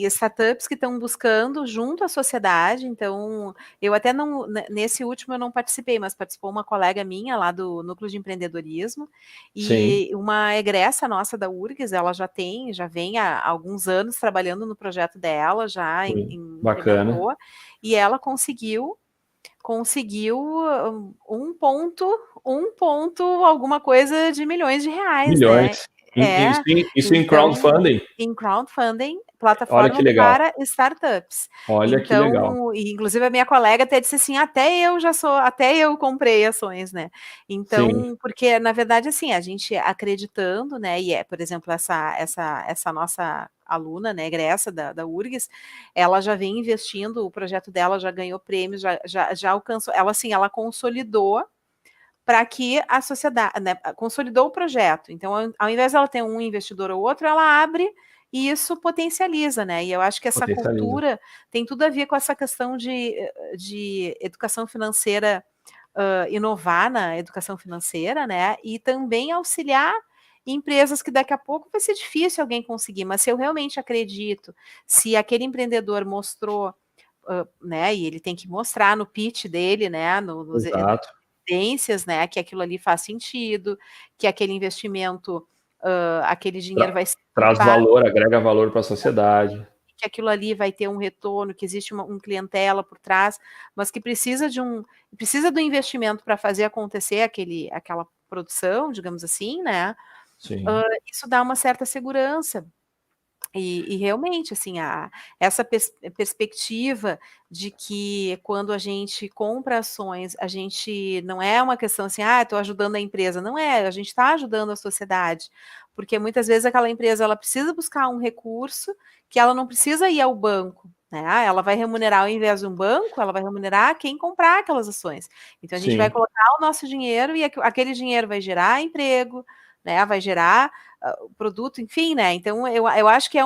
Speaker 1: Startups que estão buscando junto à sociedade. Então, eu até não, nesse último eu não participei, mas participou uma colega minha lá do Núcleo de Empreendedorismo
Speaker 2: sim,
Speaker 1: e uma egressa nossa da URGS, ela já vem há alguns anos trabalhando no projeto dela, já
Speaker 2: sim. Bacana.
Speaker 1: implementou, e ela conseguiu um ponto alguma coisa de milhões de reais, né?
Speaker 2: Milhões.
Speaker 1: É,
Speaker 2: Isso em
Speaker 1: então,
Speaker 2: crowdfunding.
Speaker 1: em crowdfunding,
Speaker 2: Olha que
Speaker 1: plataforma
Speaker 2: legal.
Speaker 1: para startups.
Speaker 2: Olha que legal.
Speaker 1: Então, e inclusive a minha colega até disse assim, até eu comprei ações, né?
Speaker 2: Sim,
Speaker 1: Então, porque na verdade assim, a gente acreditando, né, por exemplo, essa nossa aluna, né, egressa da URGS, ela já vem investindo, o projeto dela já ganhou prêmios, já alcançou, ela assim, ela consolidou para que a sociedade, né, consolidou o projeto. Então, ao invés dela ter um investidor ou outro, ela abre e isso potencializa, né? E eu acho que essa
Speaker 2: potencializa.
Speaker 1: cultura tem tudo a ver com essa questão de educação financeira, inovar na educação financeira, né? E também auxiliar empresas que daqui a pouco vai ser difícil alguém conseguir, mas se eu realmente acredito, se aquele empreendedor mostrou, né, e ele tem que mostrar no pitch dele, né,
Speaker 2: Exato.
Speaker 1: evidências, né, que aquilo ali faz sentido, que aquele investimento, aquele dinheiro
Speaker 2: Tra-
Speaker 1: vai ser
Speaker 2: Traz valor, agrega valor para a sociedade.
Speaker 1: que aquilo ali vai ter um retorno, que existe um clientela por trás, mas que precisa do investimento para fazer acontecer aquela produção, digamos assim, né?
Speaker 2: Sim,
Speaker 1: Isso dá uma certa segurança. E realmente, assim, essa perspectiva de que quando a gente compra ações, a gente não é uma questão assim, estou ajudando a empresa. Não é, a gente está ajudando a sociedade. Porque muitas vezes aquela empresa ela precisa buscar um recurso que ela não precisa ir ao banco. Né? Ela vai remunerar, ao invés de um banco, ela vai remunerar quem comprar aquelas ações. Então a gente vai
Speaker 2: sim,
Speaker 1: colocar o nosso dinheiro e aquele dinheiro vai gerar emprego, né? Vai gerar o produto, enfim, né? Então eu acho que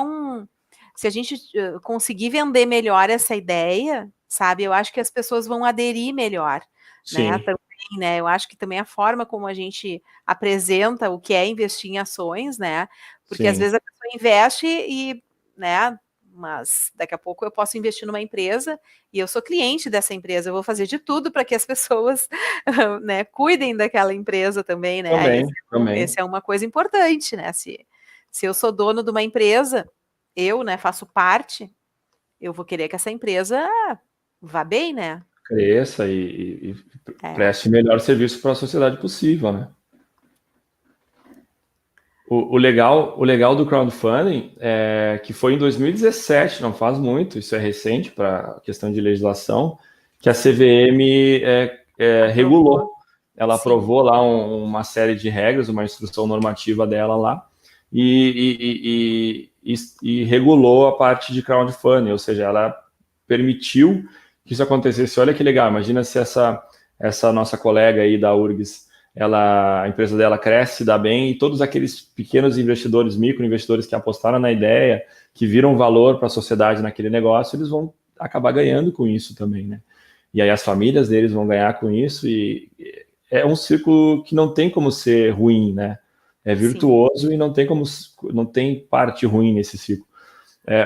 Speaker 1: se a gente conseguir vender melhor essa ideia, sabe? Eu acho que as pessoas vão aderir melhor, né?
Speaker 2: sim,
Speaker 1: Também, né? Eu acho que também a forma como a gente apresenta o que é investir em ações, né? Porque às
Speaker 2: sim.
Speaker 1: vezes a pessoa investe né? Mas daqui a pouco eu posso investir numa empresa e eu sou cliente dessa empresa, eu vou fazer de tudo para que as pessoas, né, cuidem daquela empresa também, né?
Speaker 2: Também, também.
Speaker 1: Esse é uma coisa importante, né? Se eu sou dono de uma empresa, eu, né, faço parte, eu vou querer que essa empresa vá bem, né?
Speaker 2: Cresça e
Speaker 1: É,
Speaker 2: preste o melhor serviço para a sociedade possível, né? O legal do crowdfunding é que foi em 2017, não faz muito, isso é recente para a questão de legislação, que a
Speaker 1: sim.
Speaker 2: CVM regulou.
Speaker 1: Aprovou,
Speaker 2: Ela
Speaker 1: sim,
Speaker 2: aprovou lá uma série de regras, uma instrução normativa dela lá, e regulou a parte de crowdfunding, ou seja, ela permitiu que isso acontecesse. Olha que legal, imagina se essa nossa colega aí da URGS, a empresa dela cresce, dá bem, e todos aqueles pequenos investidores, microinvestidores que apostaram na ideia, que viram valor para a sociedade naquele negócio, eles vão acabar ganhando com isso também, né? E aí as famílias deles vão ganhar com isso, e é um círculo que não tem como ser ruim, né? É
Speaker 1: sim,
Speaker 2: virtuoso e não tem parte ruim nesse ciclo.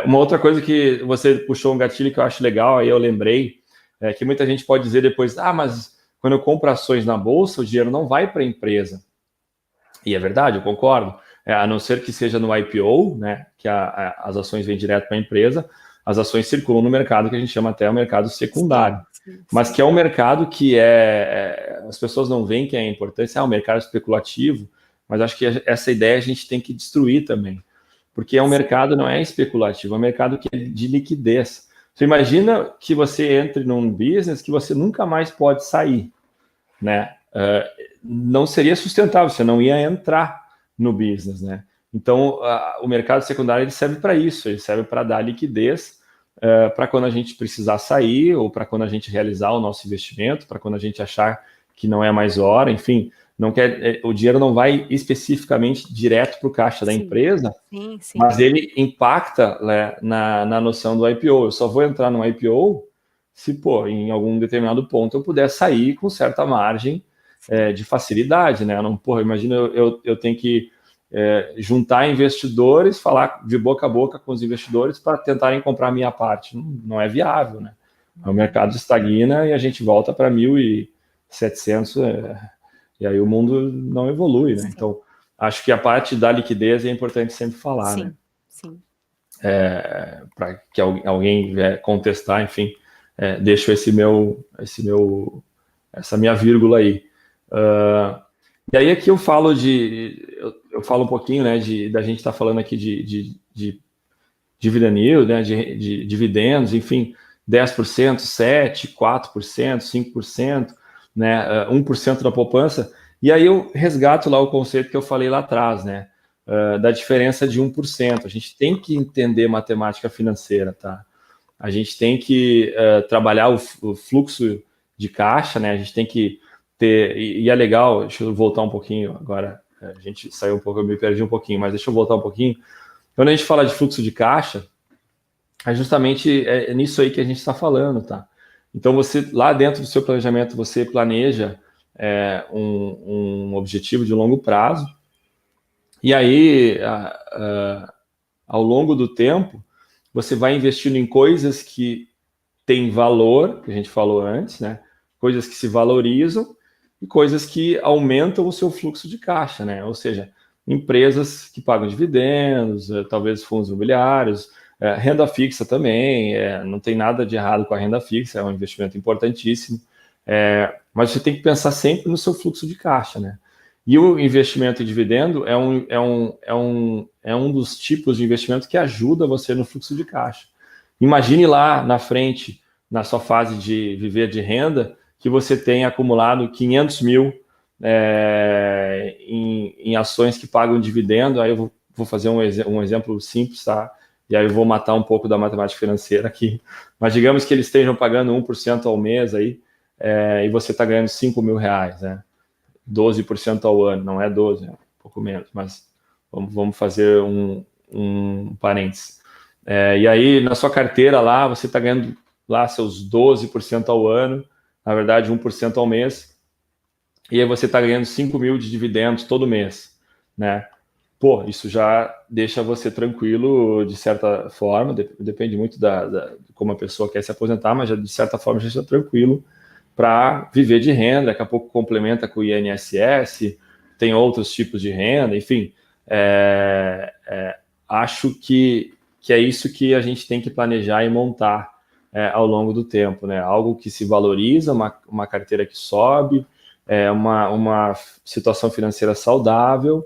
Speaker 2: Uma outra coisa que você puxou um gatilho que eu acho legal, aí eu lembrei, é que muita gente pode dizer depois, mas quando eu compro ações na bolsa, o dinheiro não vai para a empresa. E é verdade, eu concordo. A não ser que seja no IPO, né, que as ações vêm direto para a empresa, as ações circulam no mercado que a gente chama até o mercado secundário. Sim. Mas que é um mercado que as pessoas não veem que é importante, um mercado especulativo, mas acho que essa ideia a gente tem que destruir também. Porque um mercado não é especulativo, é um mercado que é de liquidez. Você imagina que você entre num business que você nunca mais pode sair, né? Não seria sustentável, você não ia entrar no business, né? Então, o mercado secundário ele serve para isso, ele serve para dar liquidez para quando a gente precisar sair ou para quando a gente realizar o nosso investimento, para quando a gente achar que não é mais hora, enfim, o dinheiro não vai especificamente direto para o caixa da empresa, mas ele impacta, né, na noção do IPO. Eu só vou entrar no IPO se, em algum determinado ponto eu puder sair com certa margem de facilidade, né? Imagina eu tenho que juntar investidores, falar de boca a boca com os investidores para tentarem comprar a minha parte. Não é viável, né? O mercado estagna e a gente volta para 1.700 e aí o mundo não evolui, né? Então, acho que a parte da liquidez é importante sempre falar, né?
Speaker 1: Sim.
Speaker 2: Para que alguém vier contestar, enfim, deixo essa minha vírgula aí. E aí aqui eu falo eu falo um pouquinho, né, da gente estar falando aqui de dividend yield, né, de dividendos, enfim, 10%, 7%, 4%, 5%, né, 1% da poupança. E aí eu resgato lá o conceito que eu falei lá atrás, né, da diferença de 1%. A gente tem que entender matemática financeira, tá? A gente tem que trabalhar o fluxo de caixa, né? A gente tem que ter... E é legal, deixa eu voltar um pouquinho agora. A gente saiu um pouco, eu me perdi um pouquinho, mas deixa eu voltar um pouquinho. Quando a gente fala de fluxo de caixa, é justamente nisso aí que a gente está falando, tá? Então, você, lá dentro do seu planejamento, você planeja um objetivo de longo prazo, e aí, ao longo do tempo, você vai investindo em coisas que têm valor, que a gente falou antes, né? Coisas que se valorizam e coisas que aumentam o seu fluxo de caixa, né? Ou seja, empresas que pagam dividendos, talvez fundos imobiliários, renda fixa também, não tem nada de errado com a renda fixa, é um investimento importantíssimo, mas você tem que pensar sempre no seu fluxo de caixa, né? E o investimento em dividendo é um dos tipos de investimento que ajuda você no fluxo de caixa. Imagine lá na frente, na sua fase de viver de renda, que você tem acumulado 500 mil em ações que pagam dividendo. Aí eu vou fazer um exemplo simples, tá? E aí eu vou matar um pouco da matemática financeira aqui. Mas digamos que eles estejam pagando 1% ao mês aí, e você está ganhando 5 mil reais, né? 12% ao ano, não é 12, é um pouco menos, mas vamos fazer um parênteses. E aí, na sua carteira lá, você está ganhando lá seus 12% ao ano, na verdade 1% ao mês, e aí você está ganhando 5 mil de dividendos todo mês, né? Isso já deixa você tranquilo de certa forma, depende muito de como a pessoa quer se aposentar, mas já, de certa forma já está tranquilo para viver de renda, daqui a pouco complementa com o INSS, tem outros tipos de renda, enfim, acho que é isso que a gente tem que planejar e montar ao longo do tempo, né? Algo que se valoriza, uma carteira que sobe, uma situação financeira saudável,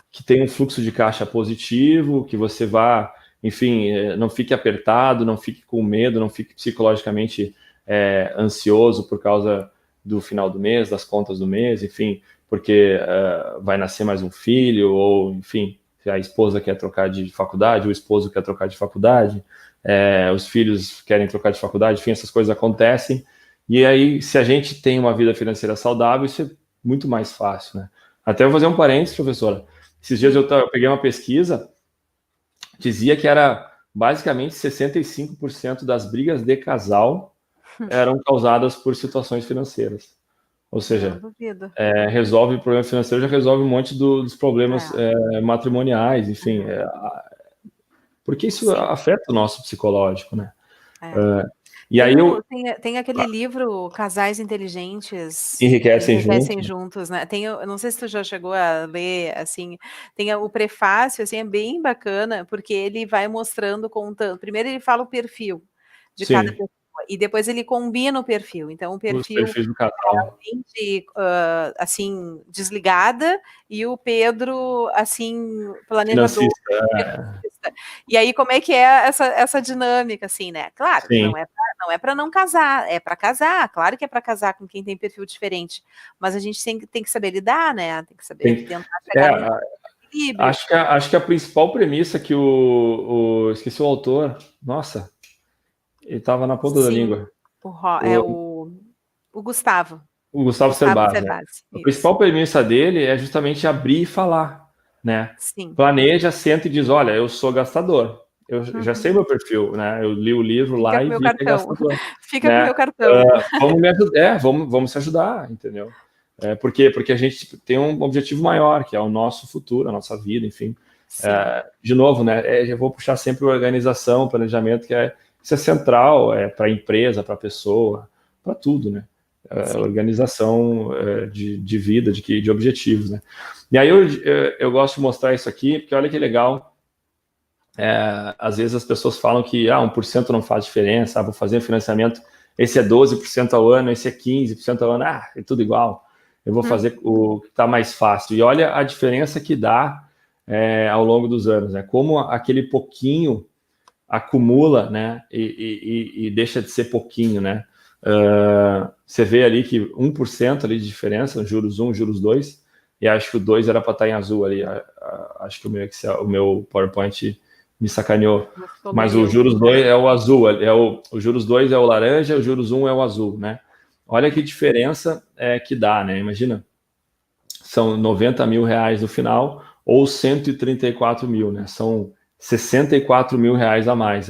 Speaker 2: que tem um fluxo de caixa positivo, que você vá, enfim, não fique apertado, não fique com medo, não fique psicologicamente ansioso por causa do final do mês, das contas do mês, enfim, porque vai nascer mais um filho, ou, enfim, se a esposa quer trocar de faculdade, o esposo quer trocar de faculdade, os filhos querem trocar de faculdade, enfim, essas coisas acontecem. E aí, se a gente tem uma vida financeira saudável, isso é muito mais fácil, né? Até vou fazer um parênteses, professora. Esses dias eu peguei uma pesquisa, dizia que era basicamente 65% das brigas de casal eram causadas por situações financeiras. Ou seja, resolve o problema financeiro, já resolve um monte dos problemas matrimoniais, enfim. porque isso
Speaker 1: Sim.
Speaker 2: afeta o nosso psicológico, né?
Speaker 1: É.
Speaker 2: E aí
Speaker 1: tem aquele livro Casais Inteligentes
Speaker 2: enriquecem junto,
Speaker 1: Enriquecem Juntos, né? Eu não sei se tu já chegou a ler, assim, tem o prefácio, assim, é bem bacana, porque ele vai mostrando, contando. Primeiro ele fala o perfil de cada
Speaker 2: sim,
Speaker 1: pessoa, e depois ele combina o perfil. Então, o
Speaker 2: os
Speaker 1: perfil
Speaker 2: perfis do casal.
Speaker 1: realmente, assim, desligada, e o Pedro, assim, planejador.
Speaker 2: Financista,
Speaker 1: E aí, como é que é essa dinâmica, assim, né? Claro que
Speaker 2: sim.
Speaker 1: não é para não casar, é para casar. Claro que é para casar com quem tem perfil diferente, mas a gente tem que saber lidar, né? Tem que saber
Speaker 2: Tem,
Speaker 1: tentar
Speaker 2: é,
Speaker 1: chegar num equilíbrio.
Speaker 2: acho que a principal premissa que esqueci o autor, nossa, ele estava na ponta da
Speaker 1: Sim,
Speaker 2: língua.
Speaker 1: é
Speaker 2: O,
Speaker 1: o Gustavo,
Speaker 2: o Gustavo
Speaker 1: Gustavo
Speaker 2: Cerbasi, né?
Speaker 1: Cerbasi,
Speaker 2: A
Speaker 1: isso.
Speaker 2: principal premissa dele é justamente abrir e falar, né?
Speaker 1: Sim.
Speaker 2: Planeja, senta e diz, olha, eu sou gastador. Eu já sei
Speaker 1: Uhum.
Speaker 2: meu perfil, né? Eu li o livro
Speaker 1: Fica
Speaker 2: lá
Speaker 1: com
Speaker 2: e
Speaker 1: meu
Speaker 2: vi que é
Speaker 1: cartão.
Speaker 2: gastador,
Speaker 1: Fica com
Speaker 2: né?
Speaker 1: meu cartão.
Speaker 2: Vamos me ajudar, vamos se ajudar, entendeu? Porque a gente tem um objetivo maior, que é o nosso futuro, a nossa vida, enfim.
Speaker 1: Sim.
Speaker 2: De novo, né? Eu vou puxar sempre organização, planejamento, isso é central, para a empresa, para a pessoa, para tudo, né? Organização de vida, de objetivos, né? E aí eu gosto de mostrar isso aqui, porque olha que legal. Às vezes as pessoas falam que 1% não faz diferença, vou fazer um financiamento, esse é 12% ao ano, esse é 15% ao ano, é tudo igual. Eu vou fazer o que está mais fácil. E olha a diferença que dá ao longo dos anos, né? Como aquele pouquinho acumula, né? E deixa de ser pouquinho, né? Você vê ali que 1% ali de diferença, juros 1, juros 2, e acho que o 2 era para estar em azul ali. Acho que o meu PowerPoint me sacaneou. Mas o juros 2 é o azul, o juros 2 é o laranja, o juros 1 é o azul, né? Olha que diferença que dá, né? Imagina, são 90 mil reais no final ou 134 mil, né? São 64 mil reais a mais,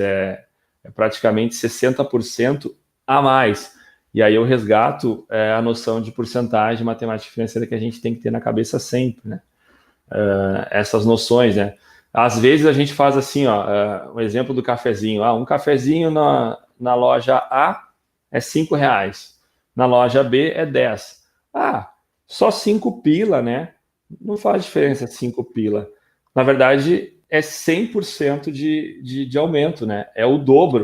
Speaker 2: praticamente 60% a mais. E aí eu resgato a noção de porcentagem matemática financeira que a gente tem que ter na cabeça sempre, né? Essas noções, né? Às vezes a gente faz assim, ó, um exemplo do cafezinho. Um cafezinho na loja A é 5 reais, na loja B é 10. Só 5 pila, né? Não faz diferença 5 pila. Na verdade, é 100% de aumento, né? É o dobro,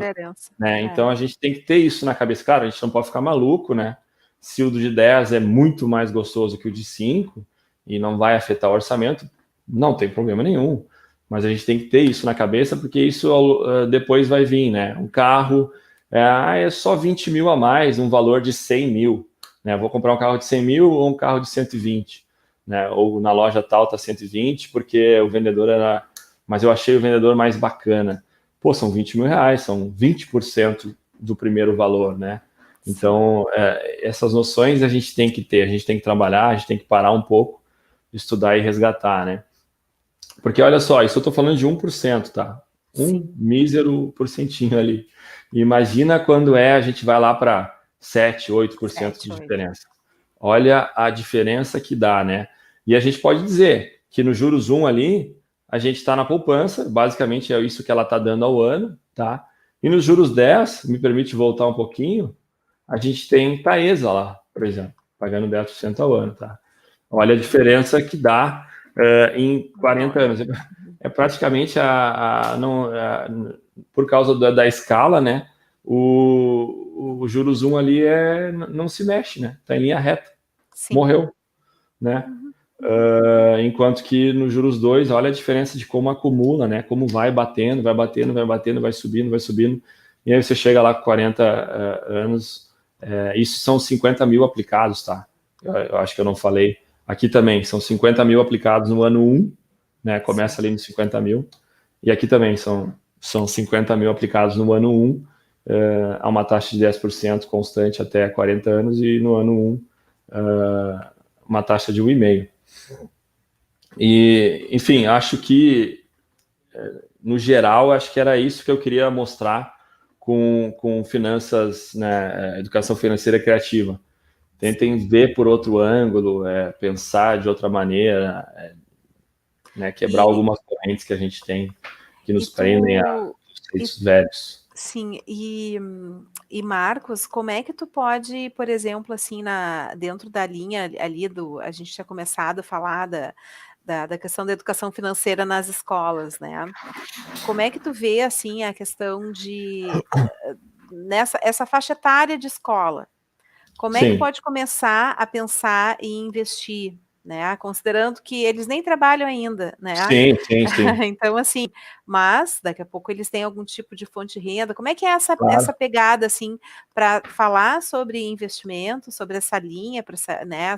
Speaker 2: né? Então a gente tem que ter isso na cabeça. Claro, a gente não pode ficar maluco, né? Se o de 10 é muito mais gostoso que o de 5 e não vai afetar o orçamento, não tem problema nenhum. Mas a gente tem que ter isso na cabeça, porque isso depois vai vir, né? Um carro é só 20 mil a mais, um valor de 100 mil. Né? Vou comprar um carro de 100 mil ou um carro de 120. Né? Ou na loja tal tá 120, porque o vendedor era... Mas eu achei o vendedor mais bacana. Pô, são 20 mil reais, são 20% do primeiro valor, né? Então, essas noções a gente tem que ter, a gente tem que trabalhar, a gente tem que parar um pouco, estudar e resgatar, né? Porque olha só, isso eu estou falando de 1%, tá? Um mísero porcentinho ali. Imagina quando a gente vai lá para 7, 8% de diferença. Olha a diferença que dá, né? E a gente pode dizer que no juros 1 ali, a gente está na poupança, basicamente é isso que ela está dando ao ano, tá? E nos juros 10, me permite voltar um pouquinho, a gente tem Taesa lá, por exemplo, pagando 10% ao ano, tá? Olha a diferença que dá em 40 anos. É praticamente por causa da escala, né? O juros 1 ali não se mexe, né? Está em linha reta. Sim. Morreu, né? Enquanto que no juros 2, olha a diferença de como acumula, né? Como vai batendo, vai batendo, vai batendo, vai subindo, vai subindo. E aí você chega lá com 40 anos. Isso são 50 mil aplicados, tá? Eu acho que eu não falei. Aqui também, são 50 mil aplicados no ano 1, né? Começa ali nos 50 mil. E aqui também são 50 mil aplicados no ano 1, a uma taxa de 10% constante até 40 anos, e no ano 1, uma taxa de 1,5%. E, enfim, acho que, no geral, acho que era isso que eu queria mostrar com finanças, né, educação financeira criativa. Tentem ver por outro ângulo, pensar de outra maneira, né, quebrar algumas correntes que a gente tem que nos prendem a conceitos velhos.
Speaker 1: Sim, e Marcos, como é que tu pode, por exemplo, assim, dentro da linha ali a gente tinha começado a falar da questão da educação financeira nas escolas, né? Como é que tu vê, assim, a questão essa faixa etária de escola? Como é que
Speaker 2: Sim,
Speaker 1: pode começar a pensar em investir, né? Considerando que eles nem trabalham ainda, né?
Speaker 2: sim, sim, sim,
Speaker 1: Então, assim, mas daqui a pouco eles têm algum tipo de fonte de renda. Como é que é essa
Speaker 2: claro.
Speaker 1: pegada, assim, para falar sobre investimento, sobre essa linha, para né,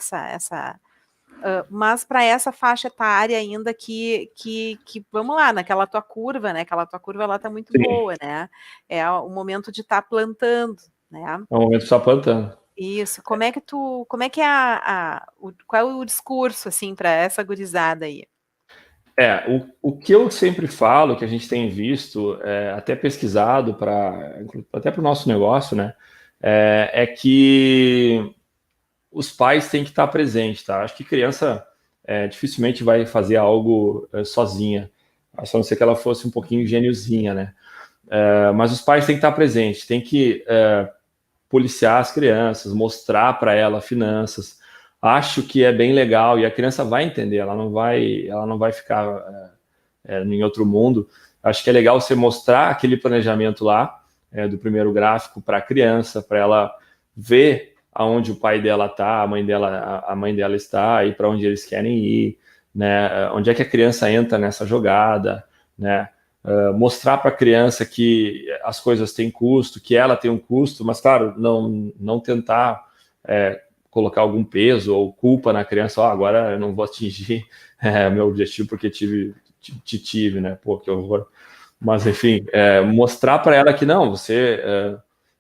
Speaker 1: mas para essa faixa etária ainda que, vamos lá, naquela tua curva, né? Aquela tua curva ela tá muito
Speaker 2: Sim,
Speaker 1: boa, né? É o momento de estar plantando, né?
Speaker 2: é um momento só plantando.
Speaker 1: Isso. Como é que é qual é o discurso, assim, para essa gurizada aí?
Speaker 2: O que eu sempre falo, que a gente tem visto, até pesquisado até para o nosso negócio, né, é que os pais têm que estar presentes, tá? Acho que criança dificilmente vai fazer algo sozinha, a só não ser que ela fosse um pouquinho gêniozinha, né? Mas os pais têm que estar presentes, tem que policiar as crianças, mostrar para ela finanças. Acho que é bem legal e a criança vai entender, ela não vai ficar em outro mundo. Acho que é legal você mostrar aquele planejamento lá do primeiro gráfico para a criança, para ela ver aonde o pai dela está, a mãe dela está e para onde eles querem ir, né? Onde é que a criança entra nessa jogada, né? Mostrar para a criança que as coisas têm custo, que ela tem um custo, mas claro, não tentar colocar algum peso ou culpa na criança. Agora eu não vou atingir meu objetivo porque tive, né? Pô, que horror. Mas enfim, mostrar para ela que não,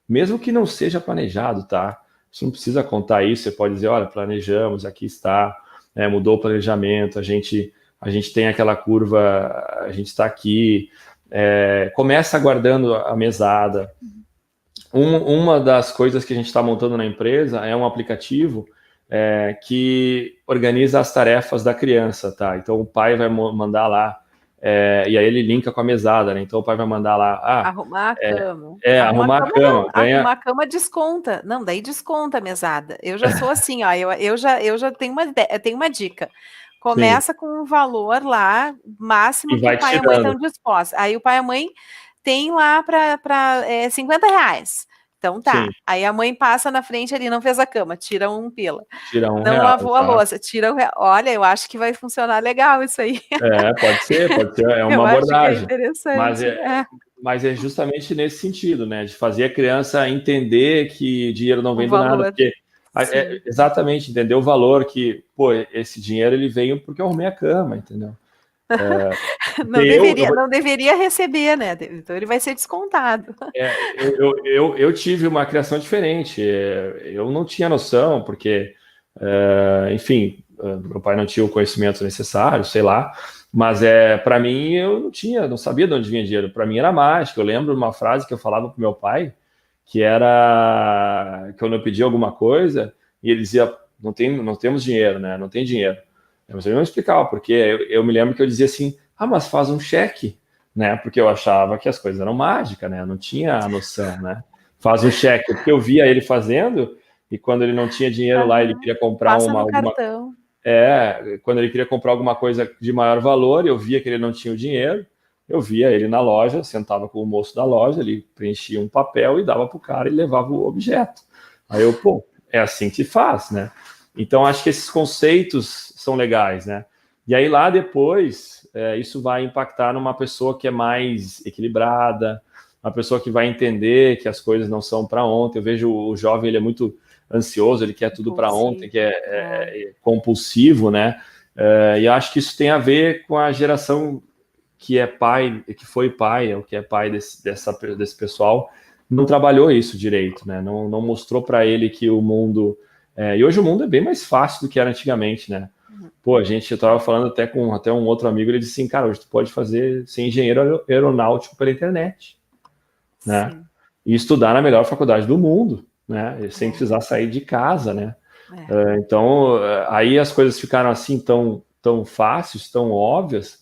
Speaker 2: mesmo que não seja planejado, tá? Você não precisa contar isso. Você pode dizer, olha, planejamos, aqui está, mudou o planejamento, a gente tem aquela curva, a gente está aqui, começa guardando a mesada. Uma das coisas que a gente está montando na empresa é um aplicativo que organiza as tarefas da criança, tá? Então o pai vai mandar lá, e aí ele linka com a mesada, né? Então o pai vai mandar lá,
Speaker 1: Arrumar a cama.
Speaker 2: arrumar a cama,
Speaker 1: Não,
Speaker 2: ganha.
Speaker 1: arrumar a cama desconta. Não, daí desconta a mesada. Eu já sou assim, ó, eu já tenho eu tenho uma dica.
Speaker 2: Sim,
Speaker 1: Começa com um valor lá, máximo
Speaker 2: e
Speaker 1: que o
Speaker 2: vai
Speaker 1: pai e a mãe
Speaker 2: tirando.
Speaker 1: estão dispostos. Aí o pai e a mãe tem lá para R$ 50. Então tá.
Speaker 2: Sim,
Speaker 1: Aí a mãe passa na frente ali, não fez a cama, tira um pila.
Speaker 2: tira
Speaker 1: Não
Speaker 2: R$ 1,
Speaker 1: lavou a
Speaker 2: tá?
Speaker 1: louça, tira Olha, eu acho que vai funcionar legal isso aí.
Speaker 2: Pode ser, é uma
Speaker 1: Eu acho que é
Speaker 2: abordagem. Mas
Speaker 1: interessante.
Speaker 2: mas é justamente nesse sentido, né? De fazer a criança entender que dinheiro não
Speaker 1: O
Speaker 2: vem do nada,
Speaker 1: valor.
Speaker 2: porque
Speaker 1: Sim.
Speaker 2: exatamente, entender o valor que, pô, esse dinheiro ele veio porque eu arrumei a cama, entendeu? Porque
Speaker 1: Não deveria receber, né? Então ele vai ser descontado.
Speaker 2: eu tive uma criação diferente. Eu não tinha noção, porque, enfim, meu pai não tinha o conhecimento necessário, sei lá. Mas para mim eu não sabia de onde vinha dinheiro. Para mim era mágica. Eu lembro uma frase que eu falava para meu pai, que era que eu não pedia alguma coisa e ele dizia não temos dinheiro, né? Não tem dinheiro. Mas ele não explicava porque eu me lembro que eu dizia assim, mas faz um cheque, né? Porque eu achava que as coisas eram mágicas, né? Eu não tinha a noção, né? Faz um cheque, porque eu via ele fazendo e quando ele não tinha dinheiro lá, ele queria comprar
Speaker 1: Passa no cartão.
Speaker 2: quando ele queria comprar alguma coisa de maior valor, eu via que ele não tinha o dinheiro, eu via ele na loja, sentava com o moço da loja, ele preenchia um papel e dava para o cara e levava o objeto. Aí eu, pô, é assim que faz, né? Então acho que esses conceitos são legais, né? E aí lá depois, isso vai impactar numa pessoa que é mais equilibrada, uma pessoa que vai entender que as coisas não são para ontem. Eu vejo o jovem, ele é muito ansioso, ele quer tudo para ontem, que é compulsivo, né? E acho que isso tem a ver com a geração que é pai, que foi pai, ou que é pai desse pessoal, não trabalhou isso direito, né? Não mostrou para ele que o mundo. E hoje o mundo é bem mais fácil do que era antigamente, né? Pô, eu estava falando até com um outro amigo, ele disse assim, cara, hoje tu pode ser engenheiro aeronáutico pela internet, né?
Speaker 1: Sim.
Speaker 2: E estudar na melhor faculdade do mundo, né? Sem precisar sair de casa, né? Então, aí as coisas ficaram assim tão fáceis, tão óbvias,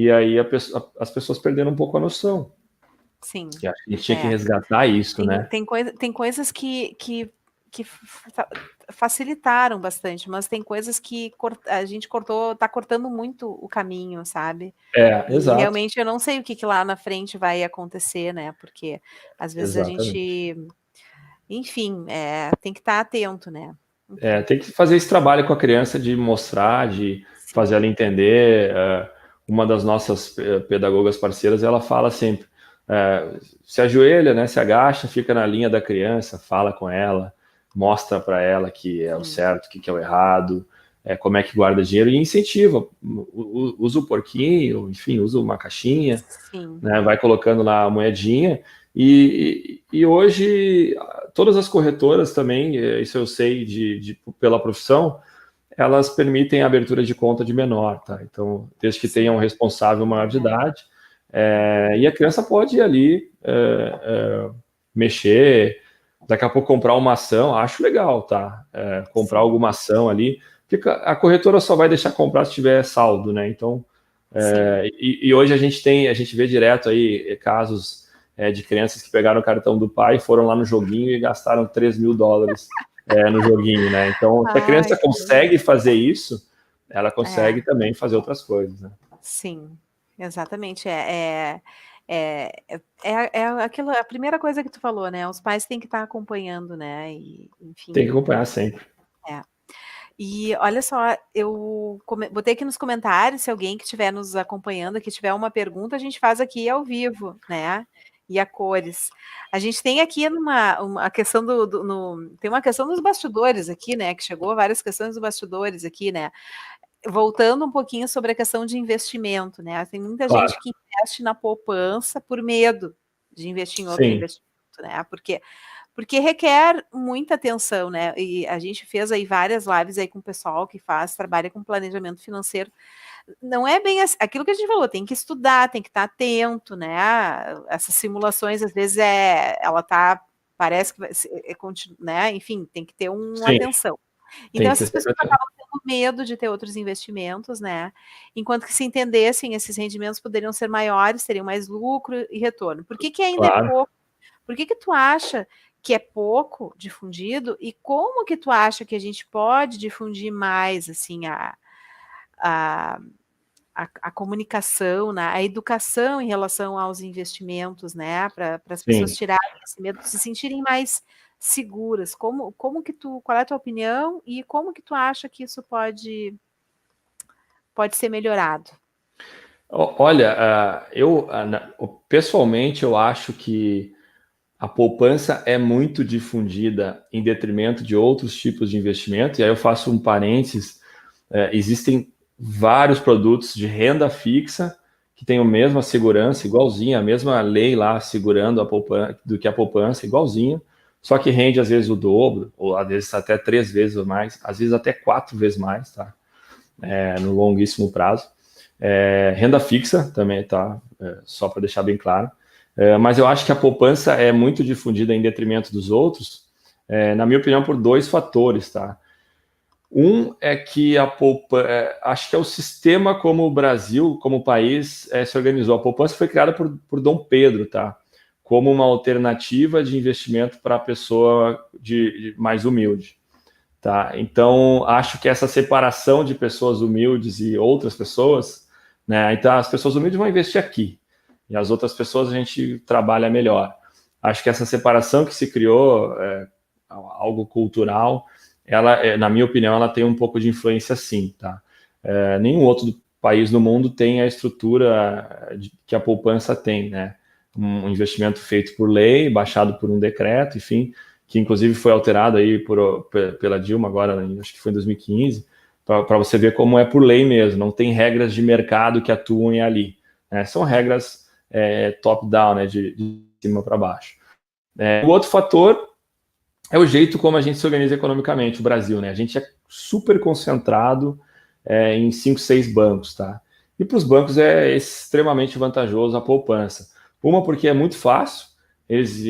Speaker 2: e aí as pessoas perderam um pouco a noção.
Speaker 1: Sim.
Speaker 2: E acho que a gente tinha que resgatar isso, né?
Speaker 1: Tem coisas que facilitaram bastante, mas tem coisas que a gente está cortando muito o caminho, sabe? E
Speaker 2: Exato.
Speaker 1: realmente eu não sei o que lá na frente vai acontecer, né? Porque às vezes a gente, enfim, tem que estar atento, né?
Speaker 2: Tem que fazer esse trabalho com a criança de mostrar, de
Speaker 1: Sim.
Speaker 2: fazer ela entender. Uma das nossas pedagogas parceiras, ela fala sempre, se ajoelha, né, se agacha, fica na linha da criança, fala com ela, mostra para ela que é o certo, o que é o errado, como é que guarda dinheiro, e incentiva, usa o porquinho, enfim, usa uma caixinha, né, vai colocando lá a moedinha, e hoje todas as corretoras também, isso eu sei pela profissão, elas permitem a abertura de conta de menor, tá? Então, desde que tenha um responsável maior de idade, e a criança pode ir ali mexer, daqui a pouco comprar uma ação, acho legal, tá? Comprar alguma ação ali, porque a corretora só vai deixar comprar se tiver saldo, né? Então, e hoje a gente vê direto aí casos de crianças que pegaram o cartão do pai, foram lá no joguinho e gastaram $3 mil no joguinho, né? Então, se a criança consegue fazer isso, ela consegue também fazer outras coisas, né?
Speaker 1: Sim, exatamente. Aquilo, a primeira coisa que tu falou, né? Os pais têm que estar acompanhando, né? E, enfim.
Speaker 2: Tem que acompanhar sempre.
Speaker 1: E olha só, eu botei aqui nos comentários, se alguém que estiver nos acompanhando, que tiver uma pergunta, a gente faz aqui ao vivo, né? E a cores. A gente tem aqui uma questão tem uma questão dos bastidores aqui, né? Que chegou várias questões dos bastidores aqui, né? Voltando um pouquinho sobre a questão de investimento, né? Tem muita gente que investe na poupança por medo de investir em outro investimento, né? Porque requer muita atenção, né? E a gente fez aí várias lives aí com o pessoal que trabalha com planejamento financeiro. Não é bem aquilo que a gente falou, tem que estudar, tem que estar atento, né? Essas simulações, às vezes, parece que vai né? Enfim, tem que ter uma atenção. Então, essas pessoas acabam tendo medo de ter outros investimentos, né? Enquanto que se entendessem, esses rendimentos poderiam ser maiores, teriam mais lucro e retorno. Por que ainda é pouco? Por que tu acha que é pouco difundido e como que tu acha que a gente pode difundir mais, assim, a comunicação, né? A educação em relação aos investimentos, né? Para as pessoas tirarem esse medo, se sentirem mais seguras. Qual é a tua opinião e como que tu acha que isso pode ser melhorado?
Speaker 2: Olha, pessoalmente eu acho que a poupança é muito difundida em detrimento de outros tipos de investimento, e aí eu faço um parênteses, existem vários produtos de renda fixa que têm a mesma segurança, igualzinha, a mesma lei lá segurando a poupança, do que a poupança, igualzinho, só que rende às vezes o dobro, ou às vezes até 3 vezes ou mais, às vezes até 4 vezes mais, tá? No longuíssimo prazo. Renda fixa também, tá? Só para deixar bem claro. Mas eu acho que a poupança é muito difundida em detrimento dos outros, na minha opinião, por 2 fatores, tá? Um é que acho que é o sistema como o Brasil, como país, se organizou. A poupança foi criada por Dom Pedro, tá? Como uma alternativa de investimento para a pessoa mais humilde, tá? Então, acho que essa separação de pessoas humildes e outras pessoas, né? Então, as pessoas humildes vão investir aqui, e as outras pessoas a gente trabalha melhor. Acho que essa separação que se criou, algo cultural, ela, na minha opinião, ela tem um pouco de influência sim, tá? Nenhum outro país no mundo tem a estrutura que a poupança tem, né? Um investimento feito por lei, baixado por um decreto, enfim, que inclusive foi alterado aí pela Dilma agora, acho que foi em 2015, para você ver como é por lei mesmo, não tem regras de mercado que atuem ali, né? São regras top-down, né? De cima para baixo. O outro fator é o jeito como a gente se organiza economicamente, o Brasil, né? A gente é super concentrado em 5, 6 bancos, tá? E para os bancos é extremamente vantajoso a poupança. Uma, porque é muito fácil, eles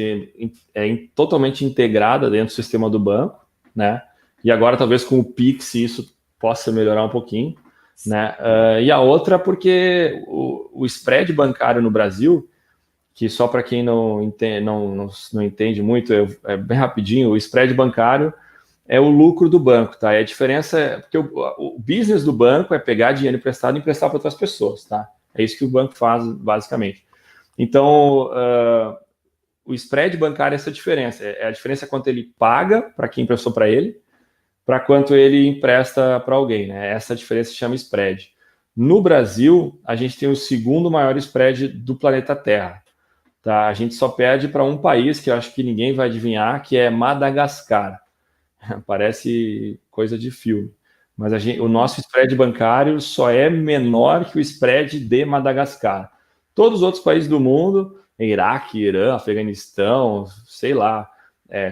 Speaker 2: totalmente integrada dentro do sistema do banco, né? E agora, talvez com o Pix, isso possa melhorar um pouquinho. né? E a outra porque o spread bancário no Brasil, que só para quem não entende muito, é bem rapidinho, o spread bancário é o lucro do banco, tá? E a diferença é porque o business do banco é pegar dinheiro emprestado e emprestar para outras pessoas, tá? É isso que o banco faz, basicamente. Então, o spread bancário é essa diferença. É a diferença quanto ele paga para quem emprestou para ele, para quanto ele empresta para alguém, né? Essa diferença se chama spread. No Brasil, a gente tem o segundo maior spread do planeta Terra. Tá? A gente só perde para um país que eu acho que ninguém vai adivinhar, que é Madagascar. Parece coisa de filme. Mas o nosso spread bancário só é menor que o spread de Madagascar. Todos os outros países do mundo, Iraque, Irã, Afeganistão, sei lá,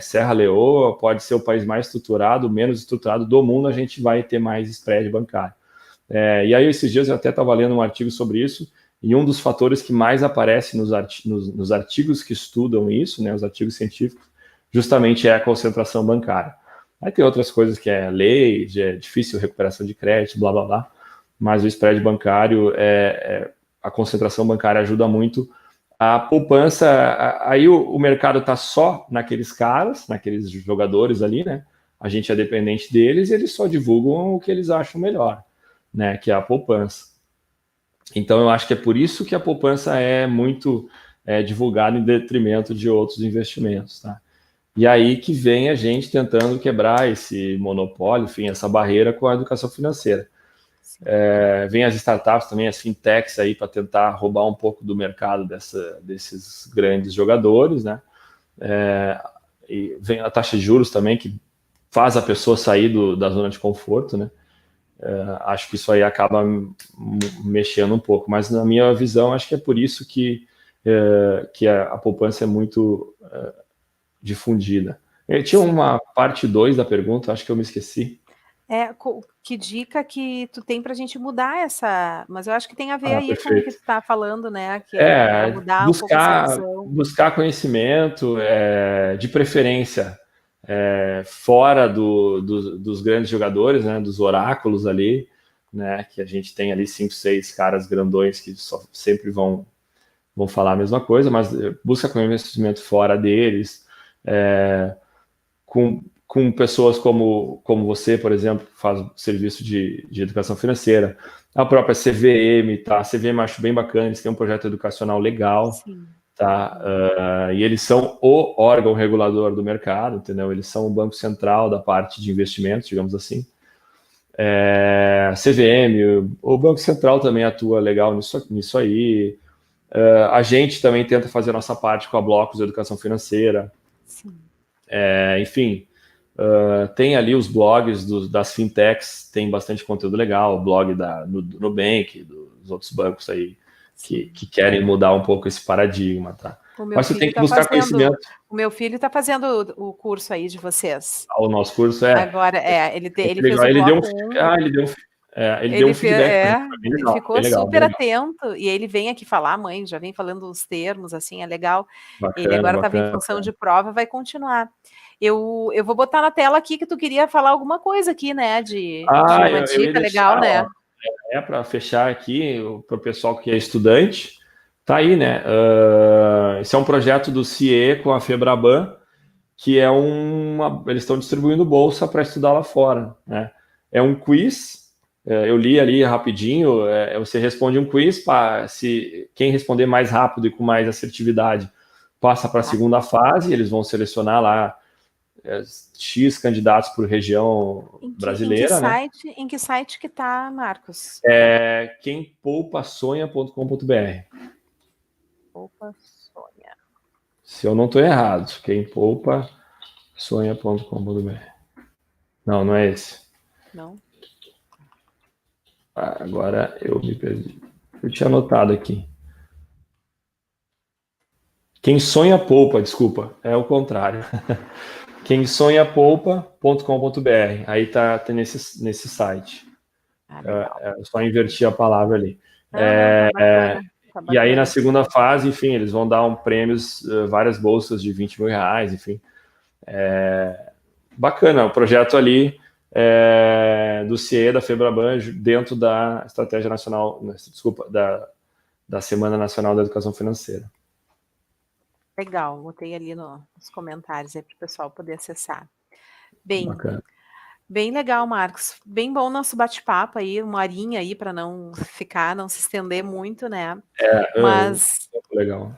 Speaker 2: Serra Leoa, pode ser o país mais estruturado, menos estruturado do mundo, a gente vai ter mais spread bancário. E aí, esses dias, eu até estava lendo um artigo sobre isso, e um dos fatores que mais aparece nos artigos que estudam isso, né, os artigos científicos, justamente é a concentração bancária. Aí tem outras coisas que é lei, é difícil recuperação de crédito, blá, blá, blá, mas o spread bancário, a concentração bancária ajuda muito. A poupança, aí o mercado está só naqueles caras, naqueles jogadores ali, né? A gente é dependente deles e eles só divulgam o que eles acham melhor, né? Que é a poupança. Então, eu acho que é por isso que a poupança é muito divulgada em detrimento de outros investimentos, tá? E aí que vem a gente tentando quebrar esse monopólio, enfim, essa barreira com a educação financeira. Vem as startups também, as fintechs aí para tentar roubar um pouco do mercado desses grandes jogadores, né? E vem a taxa de juros também, que faz a pessoa sair da zona de conforto, né? Acho que isso aí acaba mexendo um pouco, mas na minha visão, acho que é por isso que a poupança é muito difundida. Tinha uma parte 2 da pergunta, acho que eu me esqueci.
Speaker 1: Que dica que tu tem para a gente mudar essa... Mas eu acho que tem a ver aí
Speaker 2: Perfeito.
Speaker 1: com o que tu está falando, né? Que é mudar um pouco essa visão.
Speaker 2: Buscar conhecimento, de preferência, fora dos grandes jogadores, né? Dos oráculos ali, né? Que a gente tem ali 5, 6 caras grandões que sempre vão falar a mesma coisa, mas busca conhecimento fora deles, com pessoas como você, por exemplo, que faz serviço de educação financeira, a própria CVM, tá? A CVM eu acho bem bacana, eles têm um projeto educacional legal, sim, tá? E eles são o órgão regulador do mercado, entendeu? Eles são o banco central da parte de investimentos, digamos assim. CVM, o Banco Central também atua legal nisso aí. A gente também tenta fazer a nossa parte com a Blocos Educação Financeira. Sim. Enfim, tem ali os blogs das fintechs, tem bastante conteúdo legal, o blog do Nubank, dos outros bancos aí que querem mudar um pouco esse paradigma, tá? Mas você tem que buscar conhecimento.
Speaker 1: O meu filho está fazendo o curso aí de vocês.
Speaker 2: O nosso curso
Speaker 1: Agora, ele fez o bloco 1.
Speaker 2: Ele deu um feedback.
Speaker 1: Ele ficou super atento, e ele vem aqui falar, mãe, já vem falando os termos, assim, é legal. Bacana, ele agora estava em função de prova, vai continuar. Eu vou botar na tela aqui que tu queria falar alguma coisa aqui, né, de uma dica legal, né?
Speaker 2: Para fechar aqui, para o pessoal que é estudante, tá aí, né? Esse é um projeto do CIE com a FEBRABAN, que é eles estão distribuindo bolsa para estudar lá fora, né? É um quiz, eu li ali rapidinho, você responde um quiz, quem responder mais rápido e com mais assertividade passa para a segunda fase, eles vão selecionar lá X candidatos por região brasileira, né?
Speaker 1: Em que site que tá, Marcos?
Speaker 2: Quempoupasonha.com.br.
Speaker 1: Poupa Sonha.
Speaker 2: Se eu não estou errado, quempoupasonha.com.br. Não é esse.
Speaker 1: Não.
Speaker 2: Agora eu me perdi. Eu tinha anotado aqui. Quem sonha poupa, desculpa, é o contrário. Quemsonhapoupa.com.br. Aí tá nesse site. É só invertir a palavra ali.
Speaker 1: Tá bacana.
Speaker 2: E aí, na segunda fase, enfim, eles vão dar prêmios, várias bolsas de R$20 mil, enfim. Bacana, o projeto ali do CIE, da FEBRABAN, dentro da Estratégia Nacional, desculpa, da Semana Nacional da Educação Financeira.
Speaker 1: Legal, botei ali nos comentários aí para o pessoal poder acessar. Bem,
Speaker 2: Bacana.
Speaker 1: Bem legal, Marcos. Bem bom nosso bate-papo aí, uma horinha aí para não se estender muito, né? Mas
Speaker 2: legal.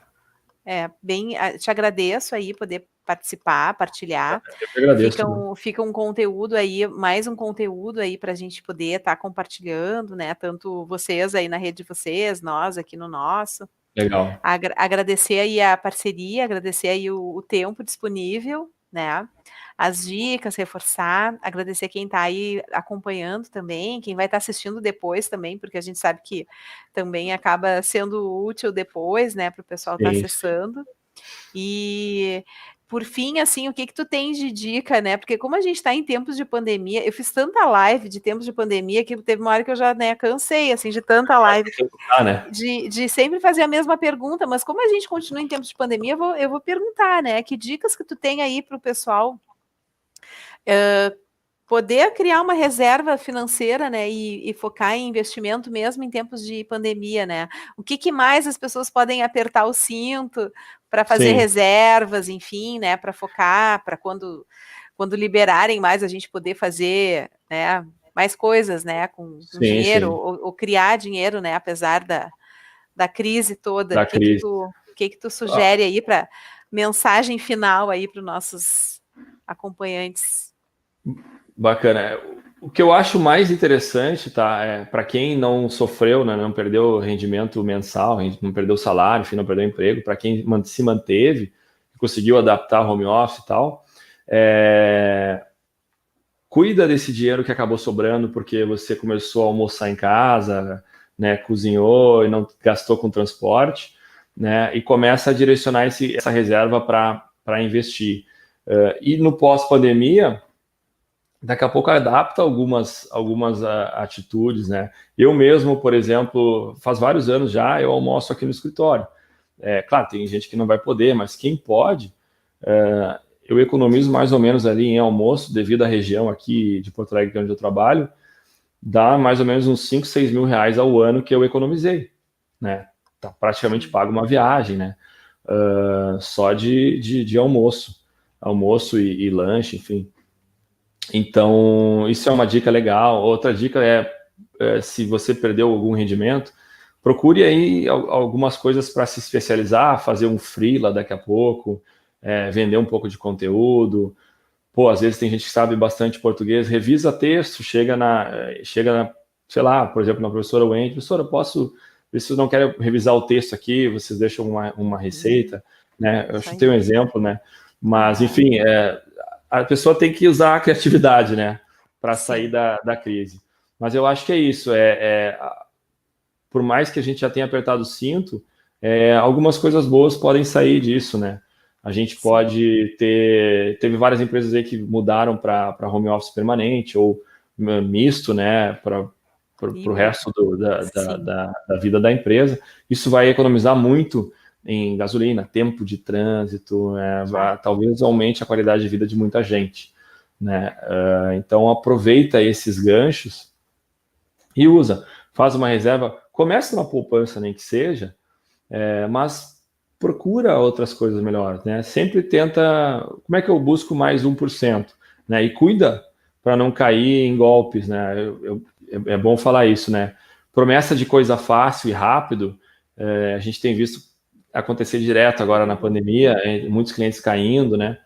Speaker 1: te agradeço aí poder participar, partilhar.
Speaker 2: Eu que agradeço.
Speaker 1: Fica um conteúdo aí, mais um conteúdo aí para a gente poder estar compartilhando, né? Tanto vocês aí na rede de vocês, nós aqui no nosso.
Speaker 2: Legal.
Speaker 1: Agradecer aí a parceria, agradecer aí o tempo disponível, né? As dicas, reforçar, agradecer quem está aí acompanhando também, quem vai estar assistindo depois também, porque a gente sabe que também acaba sendo útil depois, né, para o pessoal estar acessando. E por fim, assim, o que tu tens de dica, né? Porque como a gente está em tempos de pandemia, eu fiz tanta live de tempos de pandemia que teve uma hora que eu já, né, cansei, assim, de tanta live, de sempre fazer a mesma pergunta, mas como a gente continua em tempos de pandemia, eu vou perguntar, né? Que dicas que tu tem aí para o pessoal poder criar uma reserva financeira, né, e focar em investimento mesmo em tempos de pandemia, né? O que mais as pessoas podem apertar o cinto para fazer reservas, enfim, né, para focar, para quando liberarem mais a gente poder fazer, né, mais coisas, né, com dinheiro ou criar dinheiro, né, apesar da crise toda. O que tu sugere aí para mensagem final aí para os nossos acompanhantes?
Speaker 2: Bacana. O que eu acho mais interessante, tá, para quem não sofreu, né, não perdeu rendimento mensal, não perdeu salário, enfim, não perdeu emprego, para quem se manteve, conseguiu adaptar home office e tal, cuida desse dinheiro que acabou sobrando porque você começou a almoçar em casa, né, cozinhou e não gastou com transporte, né, e começa a direcionar essa reserva para investir. E no pós-pandemia, daqui a pouco adapta algumas atitudes, né? Eu mesmo, por exemplo, faz vários anos já, eu almoço aqui no escritório. Claro, tem gente que não vai poder, mas quem pode, eu economizo mais ou menos ali em almoço, devido à região aqui de Porto Alegre, onde eu trabalho, dá mais ou menos uns 5, 6 mil reais ao ano que eu economizei, né? Tá praticamente pago uma viagem, né? Só de almoço e lanche, enfim. Então, isso é uma dica legal. Outra dica se você perdeu algum rendimento, procure aí algumas coisas para se especializar, fazer um freela daqui a pouco, vender um pouco de conteúdo. Às vezes tem gente que sabe bastante português, revisa texto, chega na, sei lá, por exemplo, na professora Wendy, professora, vocês não querem revisar o texto aqui, vocês deixam uma receita, né? Eu chutei um exemplo, né? Mas, enfim, a pessoa tem que usar a criatividade, né, para sair da crise. Mas eu acho que é isso. Por mais que a gente já tenha apertado o cinto, algumas coisas boas podem sair disso, né? A gente pode teve várias empresas aí que mudaram para home office permanente ou misto, né, para o resto da vida da empresa. Isso vai economizar muito em gasolina, tempo de trânsito, talvez aumente a qualidade de vida de muita gente, né? Então aproveita esses ganchos e faz uma reserva, começa uma poupança nem que seja, mas procura outras coisas melhores, né? Sempre tenta, como é que eu busco mais 1%, né? E cuida para não cair em golpes, né? É bom falar isso, né? Promessa de coisa fácil e rápido, a gente tem visto acontecer direto agora na pandemia, muitos clientes caindo, né?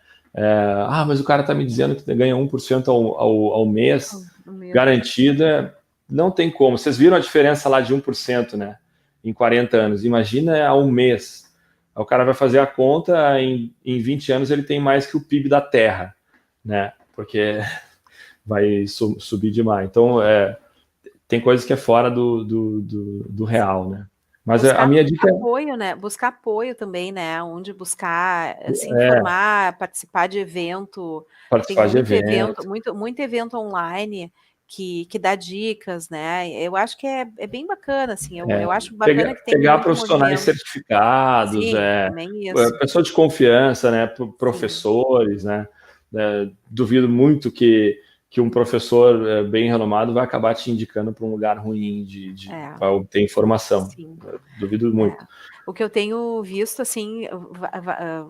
Speaker 2: Mas o cara está me dizendo que ganha 1% ao mês, garantida, não tem como. Vocês viram a diferença lá de 1%, né? Em 40 anos. Imagina a um mês. O cara vai fazer a conta, em 20 anos ele tem mais que o PIB da Terra, né? Porque vai subir demais. Então, tem coisas que é fora do real, né? Mas a minha dica
Speaker 1: apoio, né? Buscar apoio também, né? Onde buscar, se informar, participar de evento.
Speaker 2: Participar de evento.
Speaker 1: Muito evento online que dá dicas, né? Eu acho que é bem bacana, assim. Eu acho bacana que tem
Speaker 2: pegar profissionais certificados, pessoa de confiança, né? Professores, né? Duvido muito que que um professor bem renomado vai acabar te indicando para um lugar ruim para obter informação.
Speaker 1: Sim.
Speaker 2: Duvido muito.
Speaker 1: O que eu tenho visto, assim,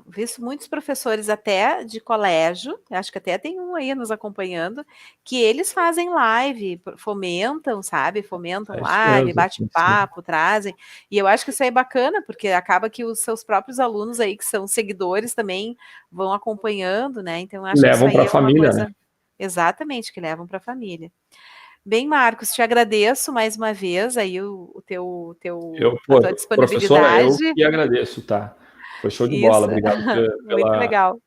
Speaker 1: visto muitos professores até de colégio, acho que até tem um aí nos acompanhando, que eles fazem live, fomentam, sabe? Fomentam live, bate-papo, trazem. E eu acho que isso aí é bacana, porque acaba que os seus próprios alunos aí, que são seguidores, também vão acompanhando, né? Então, eu acho que isso aí é uma coisa... Né? Exatamente, que levam para a família. Bem, Marcos, te agradeço mais uma vez aí a tua disponibilidade.
Speaker 2: Professora, eu que agradeço, tá? Foi show de bola, obrigado
Speaker 1: Muito legal.